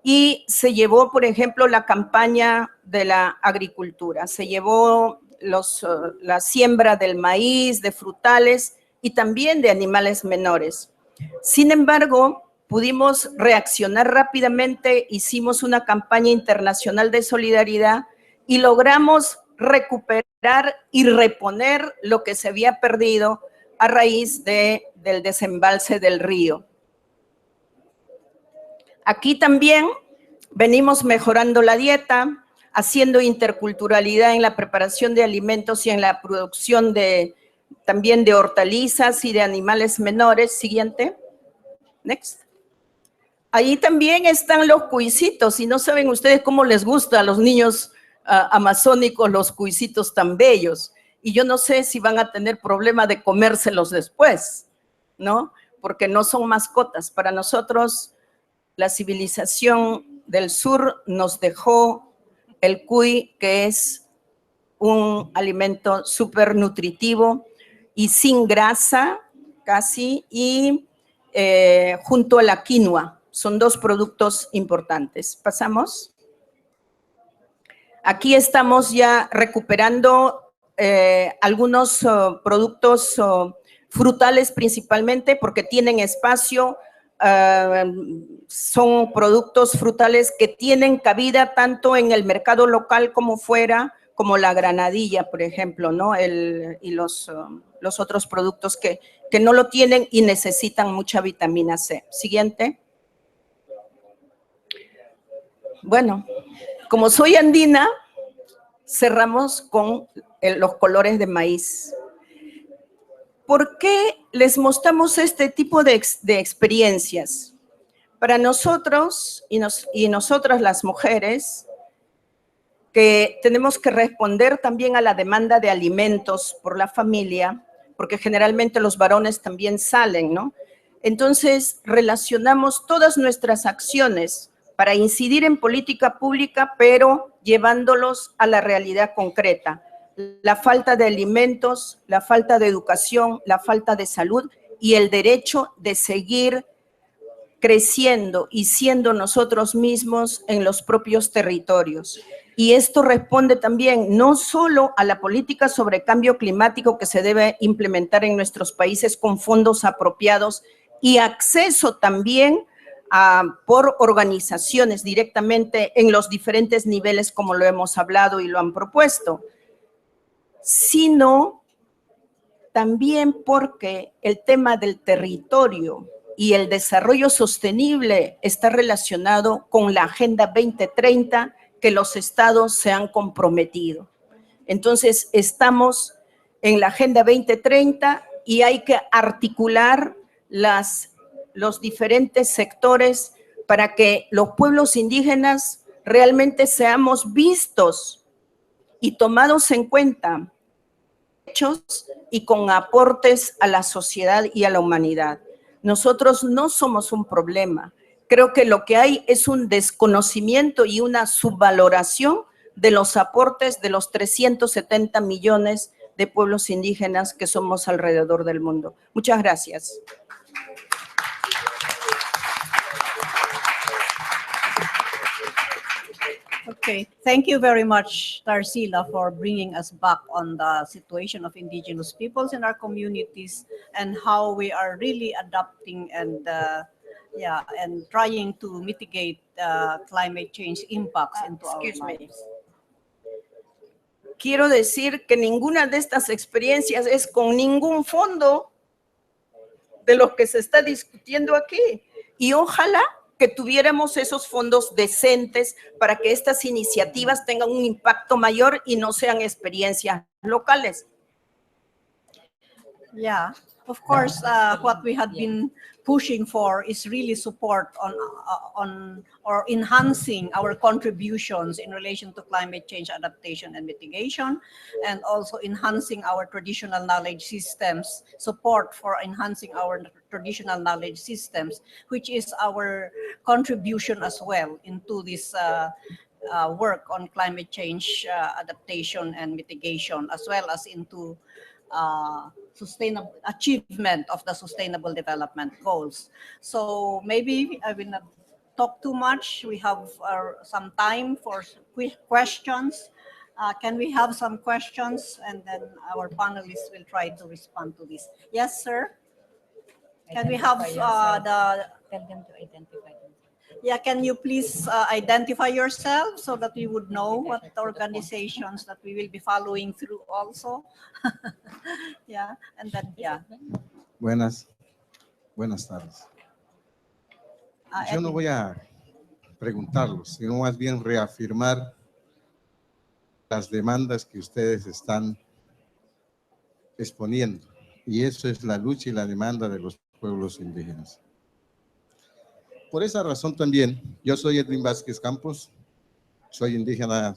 Speaker 4: y se llevó, por ejemplo, la campaña de la agricultura, se llevó la siembra del maíz, de frutales y también de animales menores. Sin embargo, pudimos reaccionar rápidamente, hicimos una campaña internacional de solidaridad y logramos recuperar y reponer lo que se había perdido a raíz del desembalse del río. Aquí también venimos mejorando la dieta, haciendo interculturalidad en la preparación de alimentos y en la producción también de hortalizas y de animales menores. Siguiente. Next. Ahí también están los cuisitos, y no saben ustedes cómo les gusta a los niños amazónicos los cuisitos tan bellos. Y yo no sé si van a tener problema de comérselos después, ¿no? Porque no son mascotas. Para nosotros, la civilización del sur nos dejó el cuy, que es un alimento súper nutritivo y sin grasa casi, y junto a la quinoa. Son dos productos importantes. Pasamos. Aquí estamos ya recuperando algunos productos frutales principalmente, porque tienen espacio. Son productos frutales que tienen cabida tanto en el mercado local como fuera, como la granadilla, por ejemplo, ¿no? Y los otros productos que no lo tienen y necesitan mucha vitamina C. Siguiente. Bueno, como soy andina, cerramos con los colores de maíz. ¿Por qué les mostramos este tipo de experiencias? Para nosotros y nosotras las mujeres, que tenemos que responder también a la demanda de alimentos por la familia, porque generalmente los varones también salen, ¿no? Entonces, relacionamos todas nuestras acciones para incidir en política pública, pero llevándolos a la realidad concreta. La falta de alimentos, la falta de educación, la falta de salud y el derecho de seguir creciendo y siendo nosotros mismos en los propios territorios. Y esto responde también no solo a la política sobre cambio climático que se debe implementar en nuestros países con fondos apropiados y acceso también por organizaciones directamente en los diferentes niveles, como lo hemos hablado y lo han propuesto, sino también porque el tema del territorio y el desarrollo sostenible está relacionado con la Agenda 2030 que los estados se han comprometido. Entonces, estamos en la Agenda 2030 y hay que articular los diferentes sectores para que los pueblos indígenas realmente seamos vistos y tomados en cuenta, hechos y con aportes a la sociedad y a la humanidad. Nosotros no somos un problema. Creo que lo que hay es un desconocimiento y una subvaloración de los aportes de los 370 millones de pueblos indígenas que somos alrededor del mundo. Muchas gracias.
Speaker 1: Okay, thank you very much, Tarcila, for bringing us back on the situation of indigenous peoples in our communities and how we are really adapting and trying to mitigate climate change impacts into our lives.
Speaker 4: Quiero decir que ninguna de estas experiencias es con ningún fondo de lo que se está discutiendo aquí. Y ojalá que tuviéramos esos fondos decentes para que estas iniciativas tengan un impacto mayor y no sean experiencias locales.
Speaker 1: Yeah, of course, what we had been pushing for is really support on enhancing our contributions in relation to climate change adaptation and mitigation, and also enhancing our traditional knowledge systems, support for enhancing our traditional knowledge systems, which is our contribution as well into this work on climate change adaptation and mitigation, as well as into sustainable achievement of the Sustainable Development Goals. So maybe I will not talk too much. We have some time for quick questions. Can we have some questions, and then our panelists will try to respond to this. Yes, sir. Can we have
Speaker 3: tell them to identify themselves?
Speaker 1: Yeah, can you please identify yourself so that we would know what organizations that we will be following through also? Yeah, and then, yeah.
Speaker 5: Buenas tardes. Yo no voy a preguntarlos, sino más bien reafirmar las demandas que ustedes están exponiendo. Y eso es la lucha y la demanda de los pueblos indígenas. Por esa razón también, yo soy Edwin Vázquez Campos, soy indígena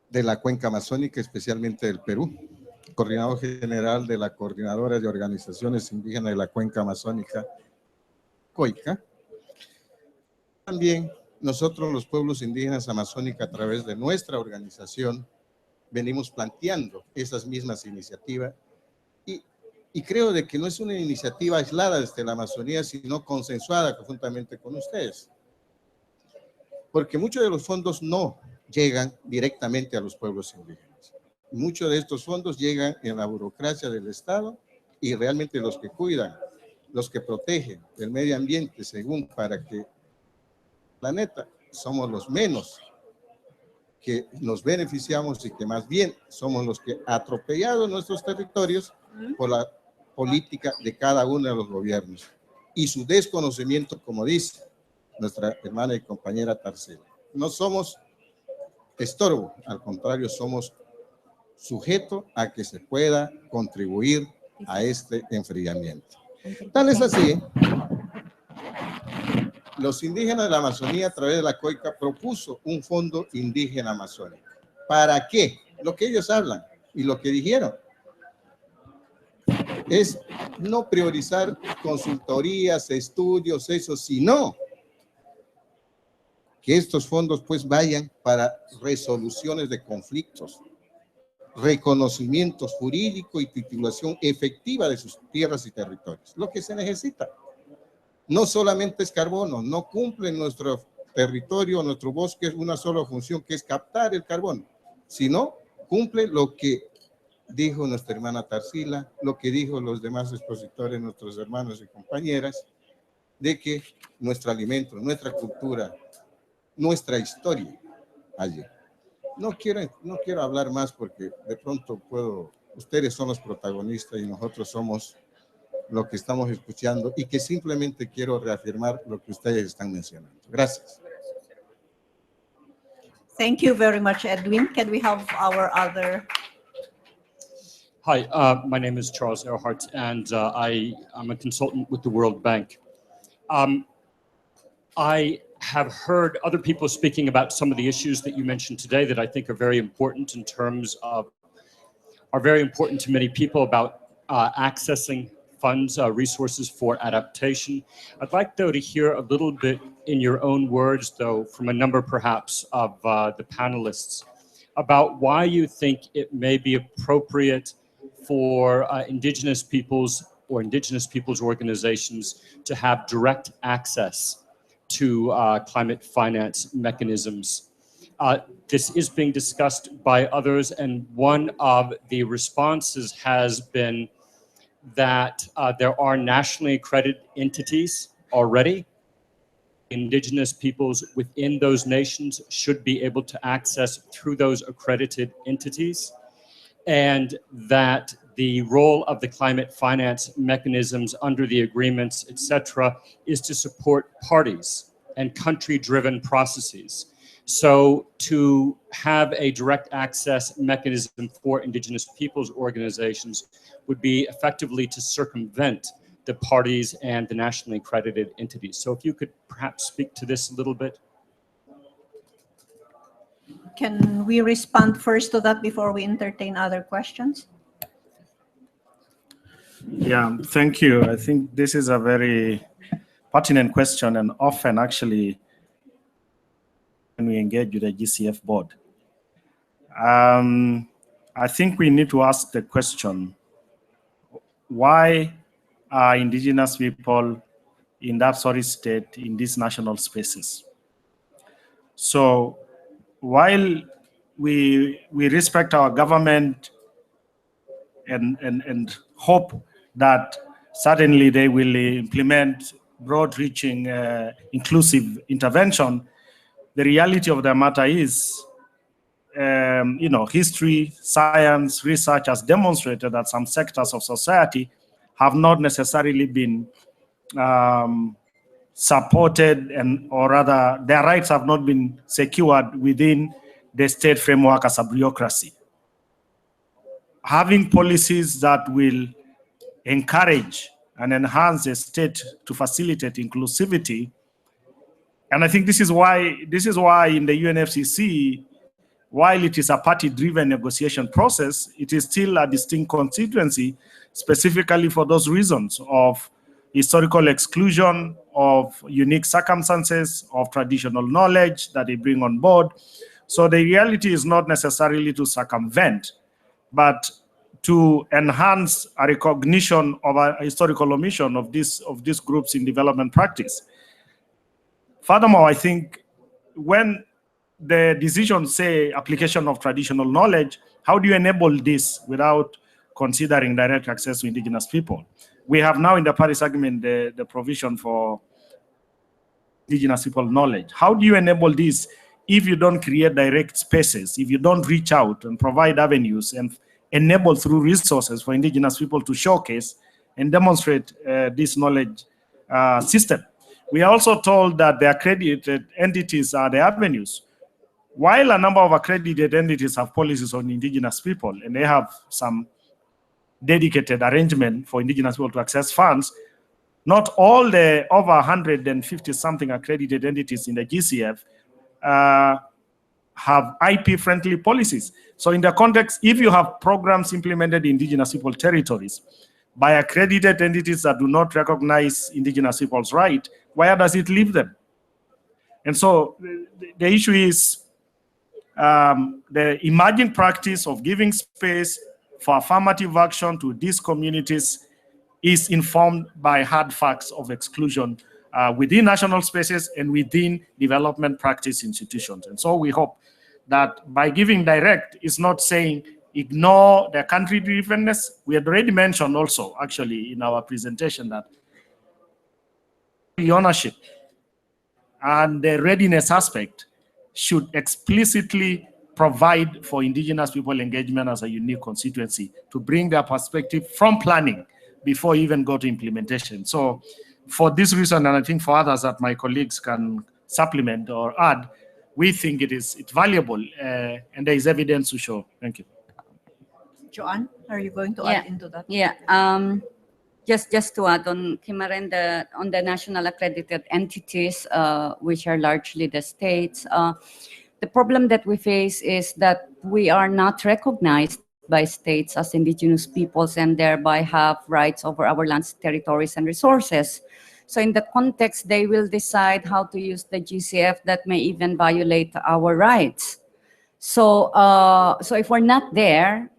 Speaker 5: de la cuenca amazónica, especialmente del Perú, coordinador general de la Coordinadora de Organizaciones Indígenas de la Cuenca Amazónica, COICA. También nosotros, los pueblos indígenas amazónicos, a través de nuestra organización, venimos planteando esas mismas iniciativas y creo de que no es una iniciativa aislada desde la Amazonía, sino consensuada conjuntamente con ustedes. Porque muchos de los fondos no llegan directamente a los pueblos indígenas. Muchos de estos fondos llegan en la burocracia del Estado y realmente los que cuidan, los que protegen el medio ambiente, según para que el planeta, somos los menos que nos beneficiamos y que más bien somos los que atropellados nuestros territorios por la política de cada uno de los gobiernos y su desconocimiento, como dice nuestra hermana y compañera Tarcila. No somos estorbo, al contrario, somos sujeto a que se pueda contribuir a este enfriamiento. Tal es así, los indígenas de la Amazonía, a través de la COICA, propuso un fondo indígena amazónico. ¿Para qué? Lo que ellos hablan y lo que dijeron es no priorizar consultorías, estudios, eso, sino que estos fondos pues vayan para resoluciones de conflictos, reconocimientos jurídico y titulación efectiva de sus tierras y territorios. Lo que se necesita. No solamente es carbono, no cumple en nuestro territorio, nuestro bosque, una sola función que es captar el carbono, sino cumple lo que dijo nuestra hermana Tarcila, lo que dijo los demás expositores, nuestros hermanos y compañeras, de que nuestro alimento, nuestra cultura, nuestra historia allí. no quiero hablar más porque de pronto ustedes son los protagonistas y nosotros somos lo que estamos escuchando y que simplemente quiero reafirmar lo que ustedes están mencionando. Gracias.
Speaker 1: Thank you very much, Edwin. Can we have our other?
Speaker 6: Hi, my name is Charles Earhart, and I'm a consultant with the World Bank. I have heard other people speaking about some of the issues that you mentioned today that I think are very important are very important to many people about accessing funds, resources for adaptation. I'd like, though, to hear a little bit in your own words, though, from a number perhaps of the panelists, about why you think it may be appropriate for indigenous peoples or indigenous peoples organizations to have direct access to climate finance mechanisms. This is being discussed by others, and one of the responses has been that there are nationally accredited entities already. Indigenous peoples within those nations should be able to access through those accredited entities, and that the role of the climate finance mechanisms under the agreements, etc., is to support parties and country-driven processes. So to have a direct access mechanism for indigenous peoples organizations would be effectively to circumvent the parties and the nationally accredited entities. So if you could perhaps speak to this a little bit.
Speaker 1: Can we respond first to that before we entertain other questions?
Speaker 2: Yeah, thank you. I think this is a very pertinent question, and often actually when we engage with the GCF board, I think we need to ask the question, why are indigenous people in that sorry state in these national spaces? So while we respect our government and hope that certainly they will implement broad-reaching, inclusive intervention, the reality of the matter is, history, science, research has demonstrated that some sectors of society have not necessarily been supported, or rather their rights have not been secured within the state framework as a bureaucracy. Having policies that will encourage and enhance the state to facilitate inclusivity, and I think this is why in the UNFCCC, while it is a party-driven negotiation process, it is still a distinct constituency, specifically for those reasons of historical exclusion, of unique circumstances, of traditional knowledge that they bring on board. So the reality is not necessarily to circumvent, but to enhance a recognition of a historical omission of these groups in development practice. Furthermore, I think when the decisions say application of traditional knowledge, how do you enable this without considering direct access to indigenous people? We have now in the Paris Agreement the provision for indigenous people knowledge. How do you enable this if you don't create direct spaces, if you don't reach out and provide avenues and enable through resources for indigenous people to showcase and demonstrate this knowledge system? We are also told that the accredited entities are the avenues. While a number of accredited entities have policies on indigenous people and they have some dedicated arrangement for indigenous people to access funds, not all the over 150 something accredited entities in the GCF have IP-friendly policies. So in the context, if you have programs implemented in indigenous people territories by accredited entities that do not recognize indigenous people's right, where does it leave them? And so the issue is the emerging practice of giving space for affirmative action to these communities is informed by hard facts of exclusion within national spaces and within development practice institutions. And so we hope that by giving direct is not saying ignore the country drivenness. We had already mentioned also actually in our presentation that the ownership and the readiness aspect should explicitly provide for indigenous people engagement as a unique constituency to bring their perspective from planning before even go to implementation. So for this reason, and I think for others that my colleagues can supplement or add, we think it's valuable and there is evidence to show. Thank you.
Speaker 1: Joanne, are you going to add into that?
Speaker 3: Yeah. Just to add on, Kimaren, on the national accredited entities, which are largely the states, the problem that we face is that we are not recognized by states as indigenous peoples and thereby have rights over our lands, territories, and resources. So in the context, they will decide how to use the GCF that may even violate our rights. So, so if we're not there,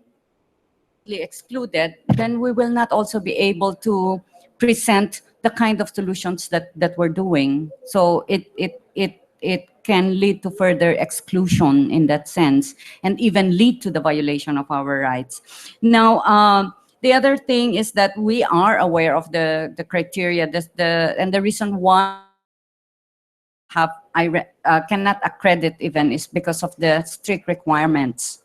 Speaker 3: excluded, then we will not also be able to present the kind of solutions that we're doing. So it can lead to further exclusion in that sense, and even lead to the violation of our rights. Now, the other thing is that we are aware of the criteria, and the reason why cannot accredit even is because of the strict requirements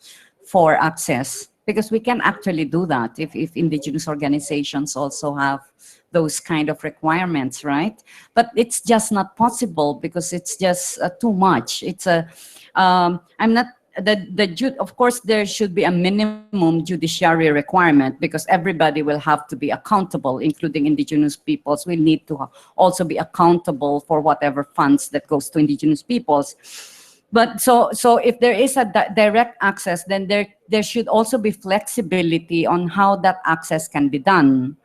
Speaker 3: for access. Because we can actually do that if indigenous organizations also have those kind of requirements, right? But it's just not possible because it's just too much. It's I'm not, of course, there should be a minimum judiciary requirement because everybody will have to be accountable, including indigenous peoples. We need to also be accountable for whatever funds that goes to indigenous peoples. But so if there is a direct access, then there should also be flexibility on how that access can be done.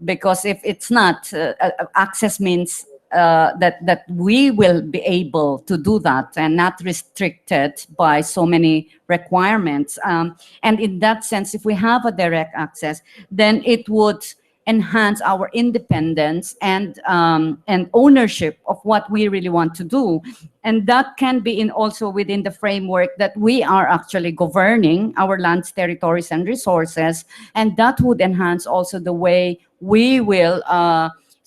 Speaker 3: Because if it's not, access means that we will be able to do that and not restricted by so many requirements. And in that sense, if we have a direct access, then it would enhance our independence and ownership of what we really want to do. And that can be also within the framework that we are actually governing our lands, territories, and resources. And that would enhance also the way we will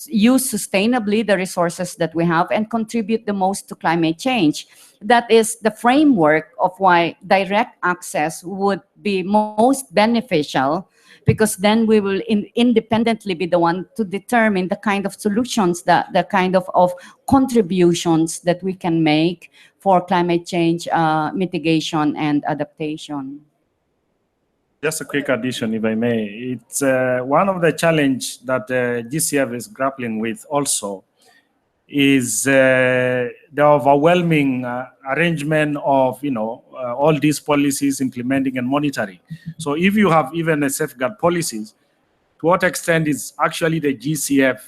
Speaker 3: use sustainably the resources that we have and contribute the most to climate change. That is the framework of why direct access would be most beneficial, because then we will independently be the one to determine the kind of solutions, the kind of contributions that we can make for climate change mitigation and adaptation.
Speaker 2: Just a quick addition, if I may. It's one of the challenges that GCF is grappling with also is the overwhelming arrangement of, all these policies, implementing and monitoring. So if you have even a safeguard policies, to what extent is actually the GCF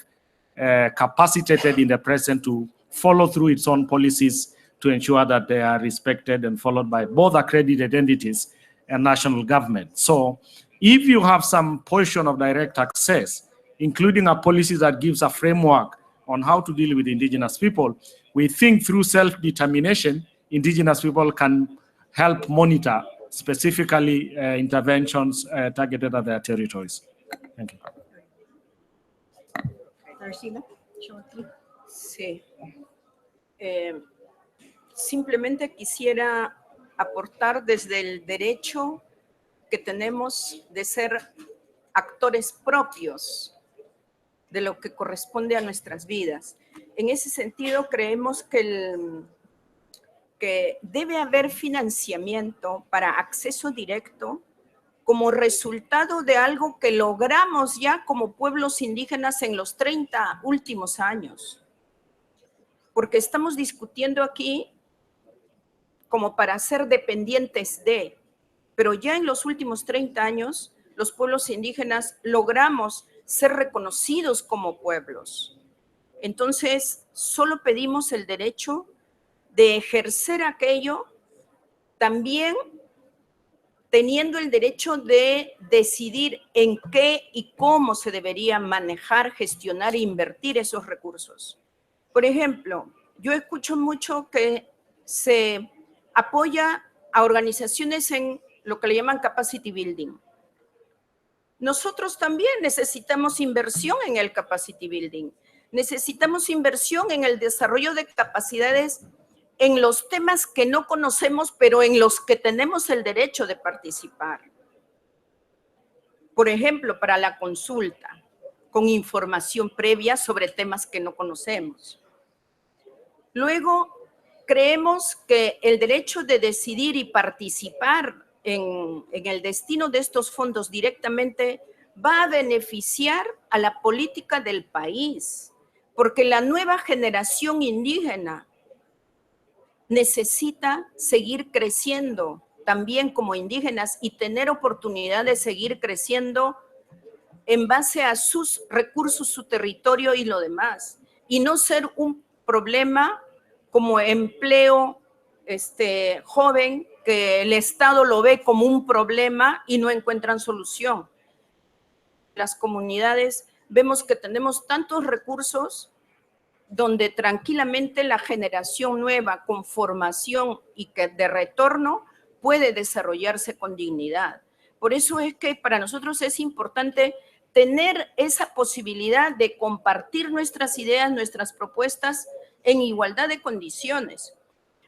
Speaker 2: capacitated in the present to follow through its own policies to ensure that they are respected and followed by both accredited entities and national government? So if you have some portion of direct access, including a policy that gives a framework on how to deal with indigenous people, we think through self-determination, indigenous people can help monitor specifically interventions targeted at their territories. Thank you.
Speaker 1: Tarcila, shortly.
Speaker 4: Sí. Simplemente quisiera aportar desde el derecho que tenemos de ser actores propios de lo que corresponde a nuestras vidas. En ese sentido, creemos que debe haber financiamiento para acceso directo como resultado de algo que logramos ya como pueblos indígenas en los 30 últimos años. Porque estamos discutiendo aquí como para ser dependientes de, pero ya en los últimos 30 años, los pueblos indígenas logramos ser reconocidos como pueblos. Entonces, solo pedimos el derecho de ejercer aquello, también teniendo el derecho de decidir en qué y cómo se debería manejar, gestionar e invertir esos recursos. Por ejemplo, yo escucho mucho que se apoya a organizaciones en lo que le llaman capacity building. Nosotros también necesitamos inversión en el capacity building. Necesitamos inversión en el desarrollo de capacidades en los temas que no conocemos, pero en los que tenemos el derecho de participar. Por ejemplo, para la consulta, con información previa sobre temas que no conocemos. Luego, creemos que el derecho de decidir y participar en el destino de estos fondos directamente va a beneficiar a la política del país, porque la nueva generación indígena necesita seguir creciendo también como indígenas y tener oportunidad de seguir creciendo en base a sus recursos, su territorio y lo demás, y no ser un problema como empleo joven que el Estado lo ve como un problema y no encuentran solución. Las comunidades vemos que tenemos tantos recursos donde tranquilamente la generación nueva con formación y que de retorno puede desarrollarse con dignidad. Por eso es que para nosotros es importante tener esa posibilidad de compartir nuestras ideas, nuestras propuestas en igualdad de condiciones.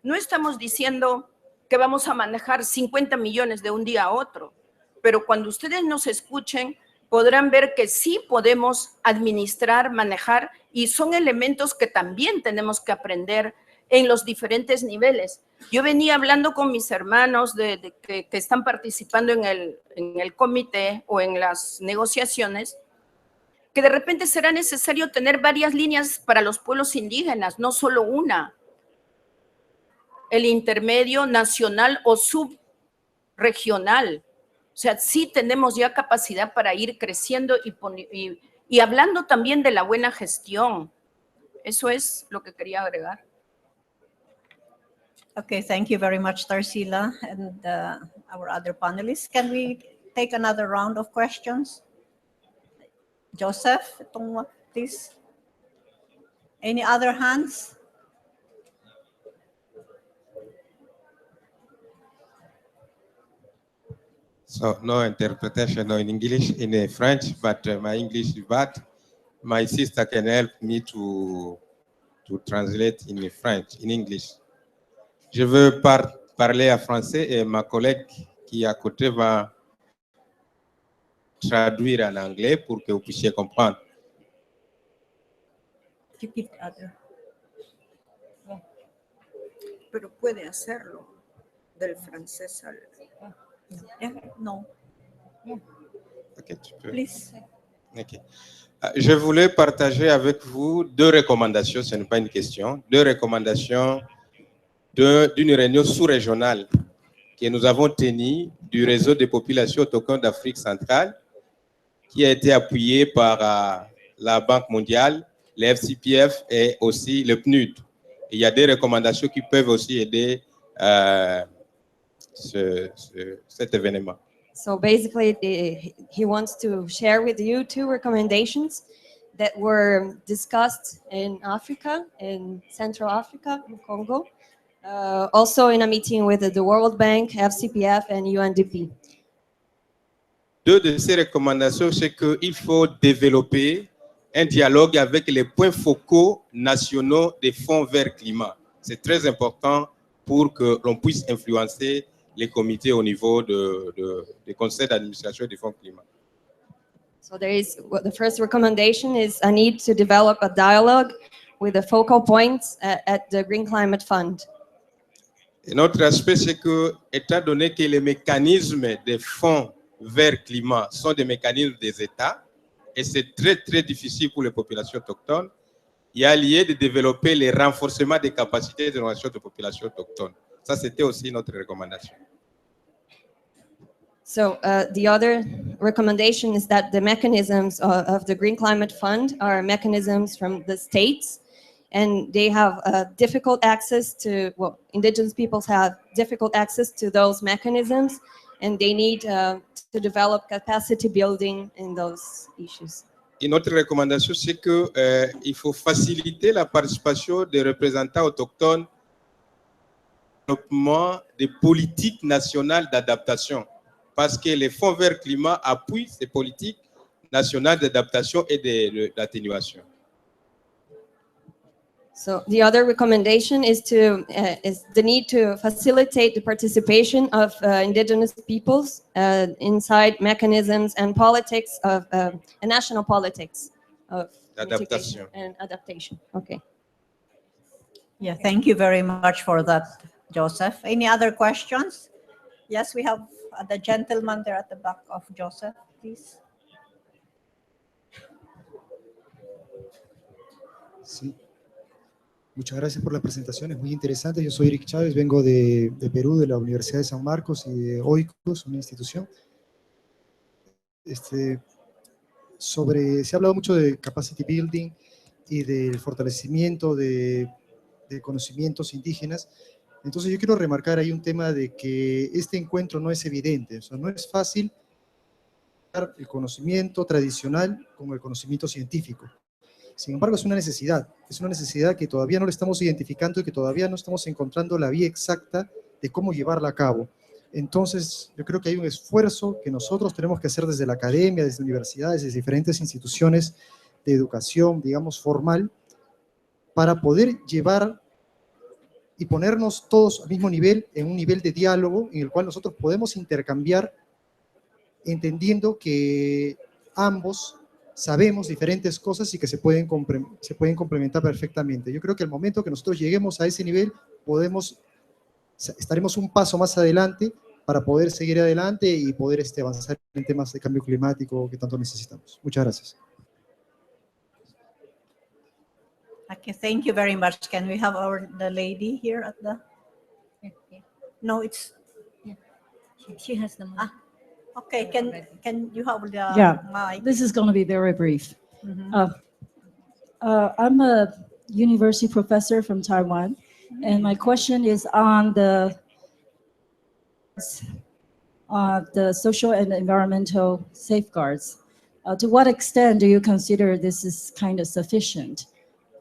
Speaker 4: No estamos diciendo que vamos a manejar 50 millones de un día a otro, pero cuando ustedes nos escuchen, podrán ver que sí podemos administrar, manejar, y son elementos que también tenemos que aprender en los diferentes niveles. Yo venía hablando con mis hermanos que están participando en el comité o en las negociaciones, que de repente será necesario tener varias líneas para los pueblos indígenas, no solo una. El intermedio, nacional o subregional. O sea, sí tenemos ya capacidad para ir creciendo y hablando también de la buena gestión. Eso es lo que quería agregar.
Speaker 1: Okay, thank you very much, Tarcila, and our other panelists. Can we take another round of questions? Joseph, please. Any other hands?
Speaker 7: So no interpretation in English, in French, but my English is bad. My sister can help me to translate in French, in English. Je veux parler en français et ma collègue qui est à côté va traduire en anglais pour que vous puissiez comprendre.
Speaker 4: Pero puede hacerlo del francés al...
Speaker 1: No.
Speaker 7: Ok, tu peux.
Speaker 1: Please.
Speaker 7: Ok. Je voulais partager avec vous deux recommandations, ce n'est pas une question, deux recommandations d'une réunion sous-régionale que nous avons tenue du réseau des populations autochtones d'Afrique centrale, qui a été appuyé par la Banque mondiale, le FCPF et aussi le PNUD. Il y a des recommandations qui peuvent aussi aider cet événement.
Speaker 8: So basically, he wants to share with you two recommendations that were discussed in Africa, in Central Africa, in Congo, also in a meeting with the World Bank, FCPF, and UNDP.
Speaker 7: Deux de ces recommandations, c'est qu'il faut développer un dialogue avec les points focaux nationaux des fonds verts climat. C'est très important pour que l'on puisse influencer les comités au niveau des conseils d'administration des fonds climat.
Speaker 8: So the first recommendation is a need to develop a dialogue with the focal points at the Green Climate Fund.
Speaker 7: Et notre aspect, c'est que, étant donné que les mécanismes des fonds verts climat sont des mécanismes des États, et c'est très, très difficile pour les populations autochtones, il y a lieu de développer les renforcements des capacités d'innovation des populations autochtones. Ça, c'était aussi notre recommandation.
Speaker 8: So the other recommendation is that the mechanisms of the Green Climate Fund are mechanisms from the states, and they have difficult access to, well, indigenous peoples have difficult access to those mechanisms, and they need to develop capacity building in those issues.
Speaker 7: Et notre recommandation, c'est qu'il faut faciliter la participation des représentants autochtones au développement des politiques nationales d'adaptation, parce que les fonds verts climat appuient ces politiques nationales d'adaptation et d'atténuation.
Speaker 8: So the other recommendation is the need to facilitate the participation of indigenous peoples inside mechanisms and politics of and national politics of mitigation and adaptation. Okay.
Speaker 1: Yeah, thank you very much for that, Joseph. Any other questions? Yes, we have the gentleman there at the back of Joseph, please.
Speaker 9: Sí. Muchas gracias por la presentación, es muy interesante. Yo soy Eric Chávez, vengo de Perú, de la Universidad de San Marcos y de OICOS, una institución. Se ha hablado mucho de capacity building y del fortalecimiento de conocimientos indígenas. Entonces yo quiero remarcar ahí un tema de que este encuentro no es evidente, o sea, no es fácil el conocimiento tradicional con el conocimiento científico. Sin embargo, es una necesidad que todavía no la estamos identificando y que todavía no estamos encontrando la vía exacta de cómo llevarla a cabo. Entonces, yo creo que hay un esfuerzo que nosotros tenemos que hacer desde la academia, desde universidades, desde diferentes instituciones de educación, digamos, formal, para poder llevar y ponernos todos al mismo nivel, en un nivel de diálogo en el cual nosotros podemos intercambiar, entendiendo que ambos sabemos diferentes cosas y que se pueden complementar perfectamente. Yo creo que al momento que nosotros lleguemos a ese nivel, estaremos un paso más adelante para poder seguir adelante y poder avanzar en temas de cambio climático que tanto necesitamos. Muchas gracias.
Speaker 1: Okay, thank you very much. Can we have the lady here at the? No, it's.
Speaker 10: She has the mic.
Speaker 1: Okay, can you have the mic?
Speaker 10: This is going to be very brief. I'm a university professor from Taiwan, and my question is on the social and environmental safeguards. To what extent do you consider this is kind of sufficient?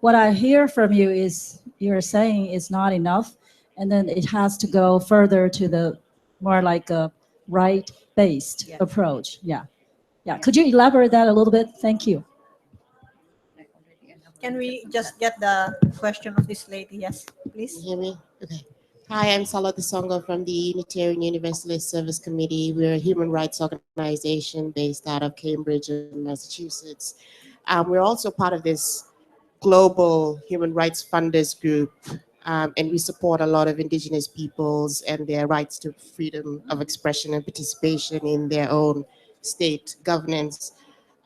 Speaker 10: What I hear from you is you're saying it's not enough, and then it has to go further to the more like a right-based approach. Yeah. Could you elaborate that a little bit? Thank you.
Speaker 1: Can we just get the question of this lady? Yes, please.
Speaker 11: Can you hear me? Okay. Hi, I'm Sala Desongo from the Unitarian Universalist Service Committee. We're a human rights organization based out of Cambridge, Massachusetts. We're also part of this global human rights funders group, and we support a lot of indigenous peoples and their rights to freedom of expression and participation in their own state governance.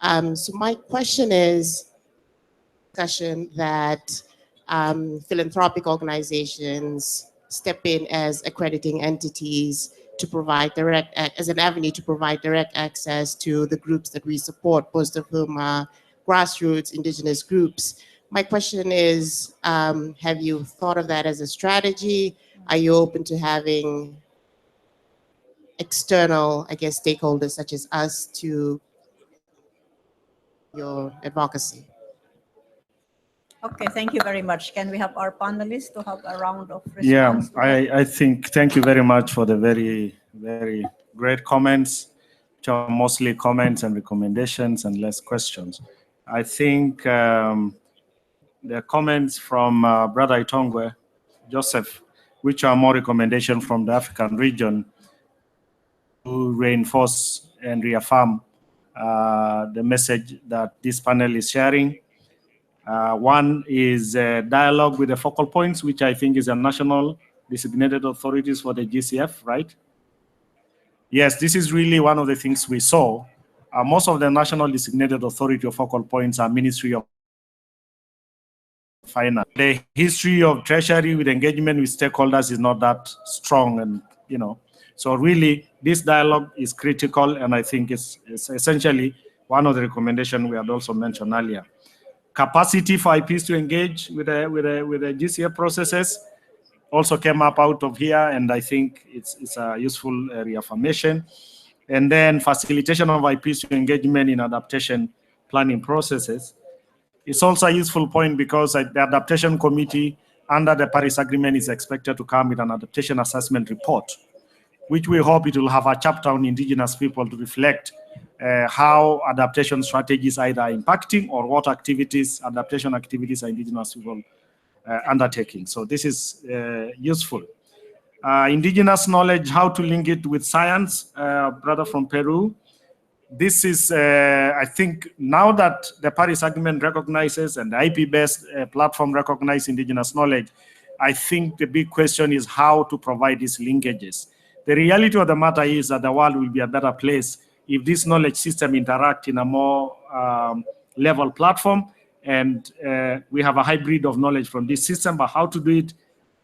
Speaker 11: So my question is, discussion that philanthropic organizations step in as accrediting entities to provide as an avenue to provide direct access to the groups that we support, most of whom are grassroots indigenous groups. My question is, have you thought of that as a strategy? Are you open to having external, I guess, stakeholders such as us to your advocacy?
Speaker 1: Okay, thank you very much. Can we have our panelists to have a round of response?
Speaker 2: Yeah, I think, thank you very much for the very, very great comments, which are mostly comments and recommendations and less questions. I think the comments from Brother Itongwe, Joseph, which are more recommendations from the African region to reinforce and reaffirm the message that this panel is sharing. One is dialogue with the focal points, which I think is a national designated authorities for the GCF, right? Yes, this is really one of the things we saw. Most of the national designated authority or focal points are Ministry of Finance. The history of Treasury with engagement with stakeholders is not that strong, and so really this dialogue is critical, and I think it's essentially one of the recommendations we had also mentioned earlier. Capacity for IPs to engage with the GCF processes also came up out of here, and I think it's a useful reaffirmation. And then facilitation of IPs to engagement in adaptation planning processes. It's also a useful point because the adaptation committee under the Paris Agreement is expected to come with an adaptation assessment report, which we hope it will have a chapter on indigenous people to reflect how adaptation strategies either are impacting or what activities, adaptation activities are indigenous people undertaking. So this is useful. Indigenous knowledge, how to link it with science, brother from Peru. This is, I think, now that the Paris Agreement recognizes and the IP-based platform recognizes indigenous knowledge, I think the big question is how to provide these linkages. The reality of the matter is that the world will be a better place if this knowledge system interact in a more level platform, and we have a hybrid of knowledge from this system. But how to do it,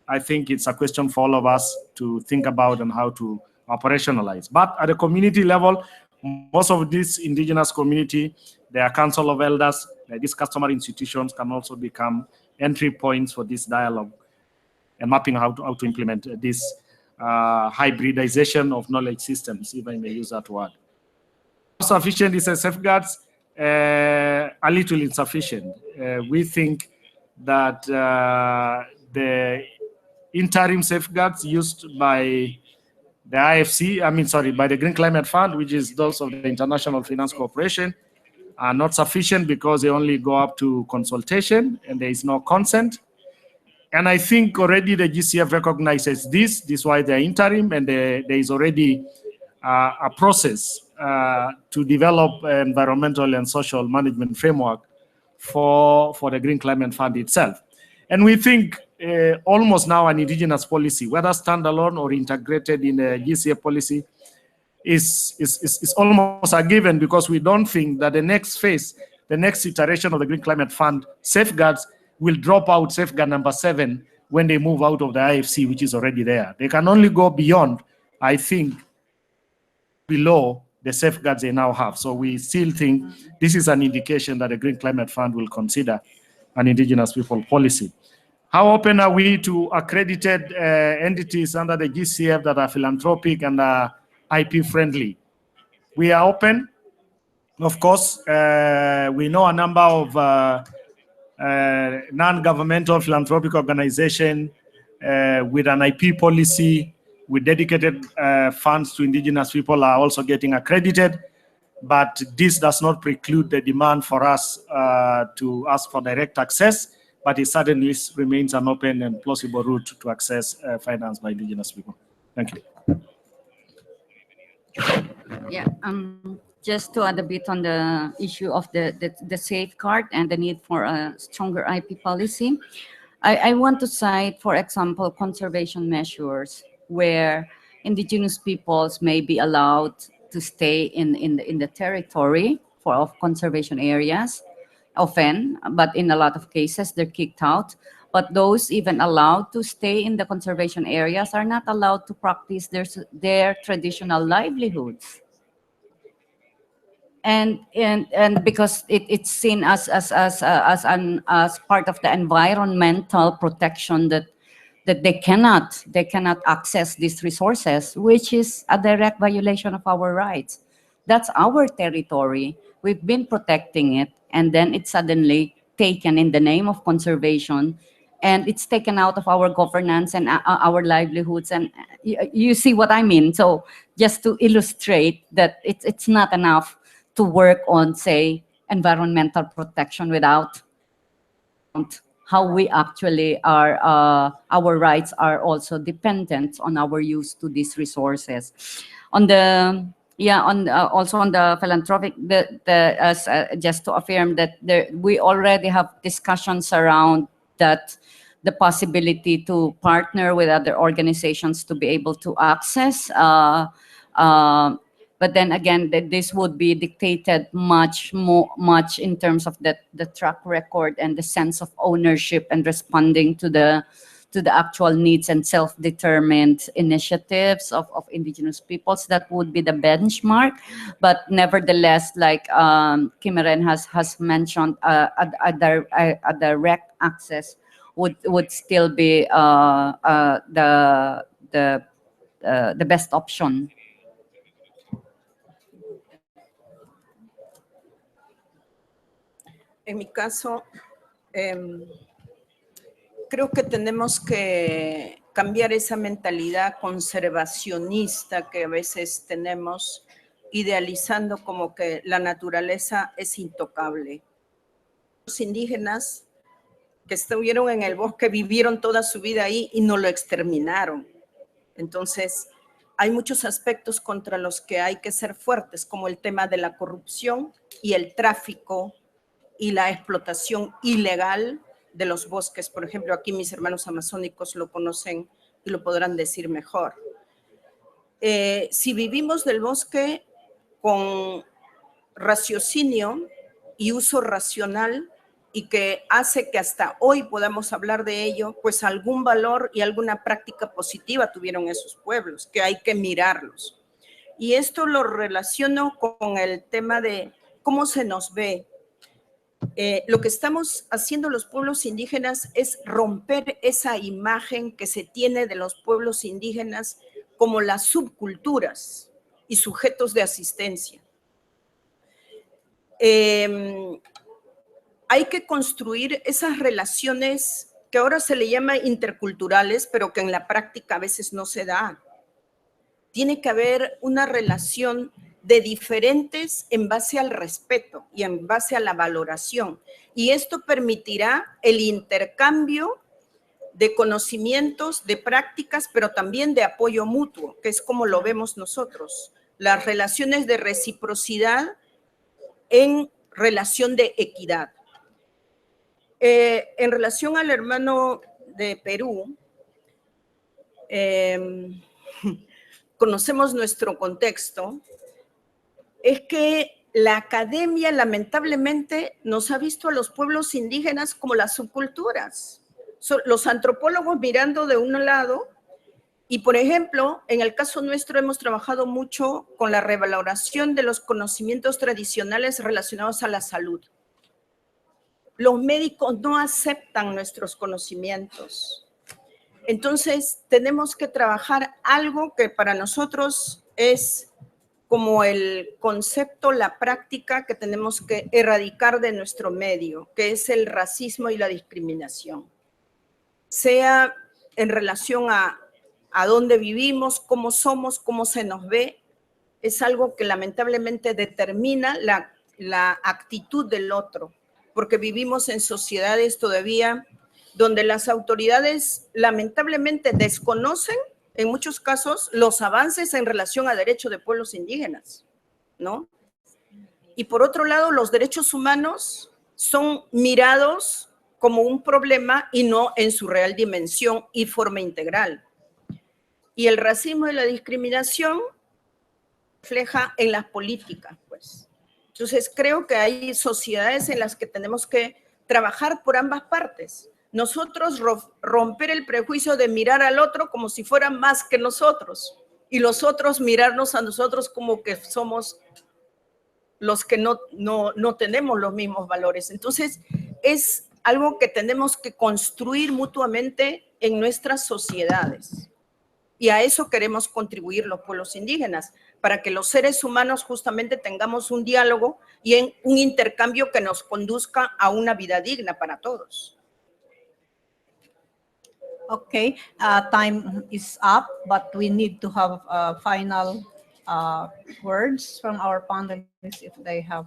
Speaker 2: I think it's a question for all of us to think about and how to operationalize. But at the community level, most of this indigenous community, their council of elders, these customer institutions can also become entry points for this dialogue and mapping how to implement this hybridization of knowledge systems, if I may use that word. How sufficient is the safeguards? A little insufficient. We think that the interim safeguards used by the IFC, by the Green Climate Fund, which is those of the International Finance Corporation, are not sufficient because they only go up to consultation and there is no consent. And I think already the GCF recognizes this. This is why they're interim, and there is already a process to develop environmental and social management framework for the Green Climate Fund itself. And we think almost now an indigenous policy, whether standalone or integrated in a GCF policy, is almost a given, because we don't think that the next phase, the next iteration of the Green Climate Fund safeguards will drop out safeguard number 7 when they move out of the IFC, which is already there. They can only go beyond, I think, below the safeguards they now have. So we still think this is an indication that the Green Climate Fund will consider an indigenous people policy. How open are we to accredited entities under the GCF that are philanthropic and IP friendly? We are open. Of course, we know a number of non-governmental philanthropic organizations with an IP policy, with dedicated funds to indigenous people are also getting accredited. But this does not preclude the demand for us to ask for direct access, but it certainly remains an open and plausible route to access finance by indigenous people. Thank you.
Speaker 3: Yeah, just to add a bit on the issue of the safeguard and the need for a stronger IP policy, I want to cite, for example, conservation measures where indigenous peoples may be allowed to stay in the territory of conservation areas, often, but in a lot of cases they're kicked out. But those even allowed to stay in the conservation areas are not allowed to practice their traditional livelihoods. And because it's seen as part of the environmental protection that they cannot access these resources, which is a direct violation of our rights. That's our territory. We've been protecting it, and then it's suddenly taken in the name of conservation, and it's taken out of our governance and our livelihoods. And you see what I mean? So just to illustrate that it's not enough to work on, say, environmental protection without how we actually are, our rights are also dependent on our use to these resources. On the also on the philanthropic, just to affirm that we already have discussions around that, the possibility to partner with other organizations to be able to access. But then again, this would be dictated much in terms of the track record and the sense of ownership and responding to the actual needs and self-determined initiatives of indigenous peoples. That would be the benchmark. But nevertheless, like Kimaren has mentioned, a direct access would still be the best option.
Speaker 4: En mi caso, creo que tenemos que cambiar esa mentalidad conservacionista que a veces tenemos, idealizando como que la naturaleza es intocable. Los indígenas que estuvieron en el bosque, vivieron toda su vida ahí y no lo exterminaron. Entonces, hay muchos aspectos contra los que hay que ser fuertes, como el tema de la corrupción y el tráfico y la explotación ilegal de los bosques. Por ejemplo, aquí mis hermanos amazónicos lo conocen y lo podrán decir mejor. Si vivimos del bosque con raciocinio y uso racional, y que hace que hasta hoy podamos hablar de ello, pues algún valor y alguna práctica positiva tuvieron esos pueblos, que hay que mirarlos. Y esto lo relaciono con el tema de cómo se nos ve. Lo que estamos haciendo los pueblos indígenas es romper esa imagen que se tiene de los pueblos indígenas como las subculturas y sujetos de asistencia. Hay que construir esas relaciones que ahora se le llama interculturales, pero que en la práctica a veces no se da. Tiene que haber una relación de diferentes en base al respeto y en base a la valoración. Y esto permitirá el intercambio de conocimientos, de prácticas, pero también de apoyo mutuo, que es como lo vemos nosotros. Las relaciones de reciprocidad en relación de equidad. En relación al hermano de Perú, conocemos nuestro contexto, es que la academia lamentablemente nos ha visto a los pueblos indígenas como las subculturas. Los antropólogos mirando de un lado y, por ejemplo, en el caso nuestro hemos trabajado mucho con la revaloración de los conocimientos tradicionales relacionados a la salud. Los médicos no aceptan nuestros conocimientos. Entonces, tenemos que trabajar algo que para nosotros es como el concepto, la práctica que tenemos que erradicar de nuestro medio, que es el racismo y la discriminación. Sea en relación a dónde vivimos, cómo somos, cómo se nos ve, es algo que lamentablemente determina la actitud del otro, porque vivimos en sociedades todavía donde las autoridades lamentablemente desconocen, en muchos casos, los avances en relación a derechos de pueblos indígenas, ¿no? Y por otro lado, los derechos humanos son mirados como un problema y no en su real dimensión y forma integral. Y el racismo y la discriminación refleja en las políticas, pues. Entonces, creo que hay sociedades en las que tenemos que trabajar por ambas partes. Nosotros romper el prejuicio de mirar al otro como si fuera más que nosotros y los otros mirarnos a nosotros como que somos los que no tenemos los mismos valores. Entonces, es algo que tenemos que construir mutuamente en nuestras sociedades. Y a eso queremos contribuir los pueblos indígenas, para que los seres humanos justamente tengamos un diálogo y un intercambio que nos conduzca a una vida digna para todos.
Speaker 1: Okay, time is up, but we need to have final words from our panelists if they have.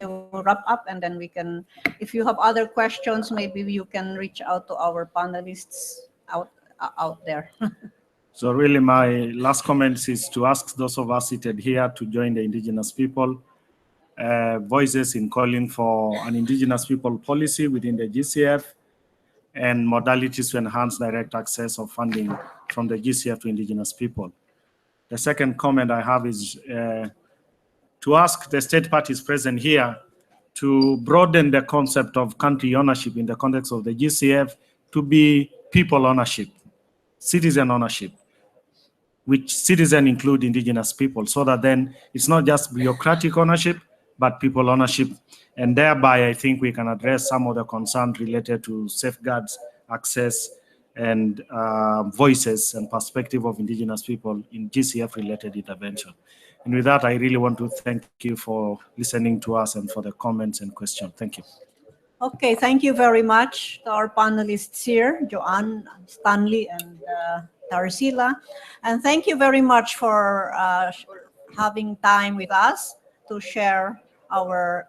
Speaker 1: We'll wrap up and then we can, if you have other questions, maybe you can reach out to our panelists out there.
Speaker 2: So really my last comments is to ask those of us seated here to join the indigenous people voices in calling for an indigenous people policy within the GCF and modalities to enhance direct access of funding from the GCF to indigenous people. The second comment I have is to ask the state parties present here to broaden the concept of country ownership in the context of the GCF to be people ownership, citizen ownership, which citizen include indigenous people, so that then it's not just bureaucratic ownership, but people ownership. And thereby, I think we can address some of the concerns related to safeguards, access, and voices and perspective of indigenous people in GCF-related intervention. And with that, I really want to thank you for listening to us and for the comments and questions. Thank you.
Speaker 1: Okay, thank you very much to our panelists here, Joanne, Stanley, and Tarcila. And thank you very much for having time with us to share our,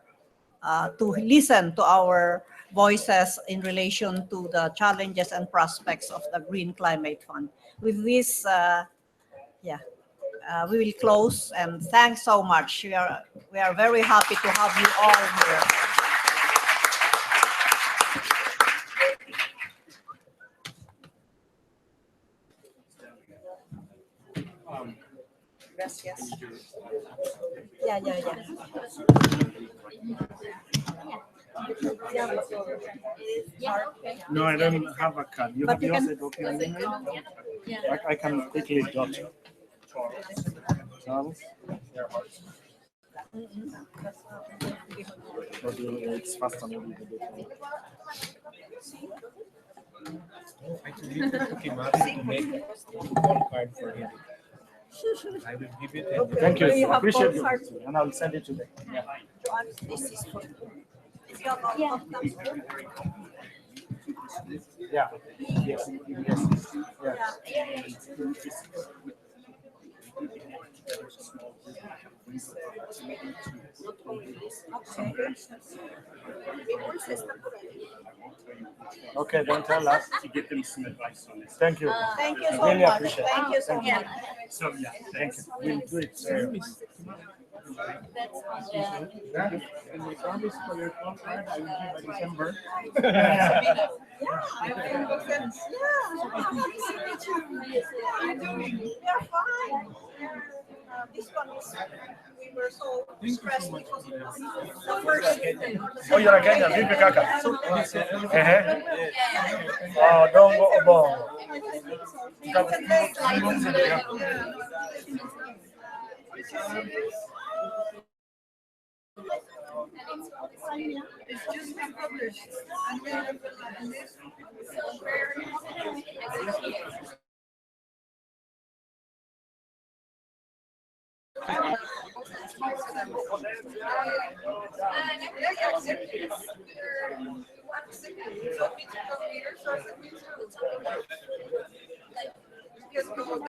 Speaker 1: to listen to our voices in relation to the challenges and prospects of the Green Climate Fund. With this, we will close, and thanks so much. We are very happy to have you all here. Gracias. Yeah.
Speaker 2: No, I don't have a card. You
Speaker 1: But
Speaker 2: have
Speaker 1: you
Speaker 2: yours,
Speaker 1: can-
Speaker 2: I don't have email. I can quickly jot. Charles? It's faster maybe to do it.
Speaker 12: Actually, Kimaren to make one card for him. I will give it. And
Speaker 2: Thank you.
Speaker 1: Do you have
Speaker 2: Appreciate you.
Speaker 1: postcards?
Speaker 2: And I'll send it today.
Speaker 1: This is for
Speaker 2: Yeah. Yes. Okay, then tell us
Speaker 6: To get them some advice on this.
Speaker 2: Thank you.
Speaker 1: Thank you so
Speaker 2: Really
Speaker 1: much.
Speaker 2: appreciate it.
Speaker 1: Thank you so much.
Speaker 6: So, yeah,
Speaker 2: Thank
Speaker 6: thanks.
Speaker 2: you. We'll do it.
Speaker 12: And we promise for your contract, I will give by December.
Speaker 1: This one is, we were so stressed because it was the
Speaker 2: Oh, you're a Kenyan. Vipi kaka? Oh, dongo obongo.
Speaker 1: It's just been published. And we have this.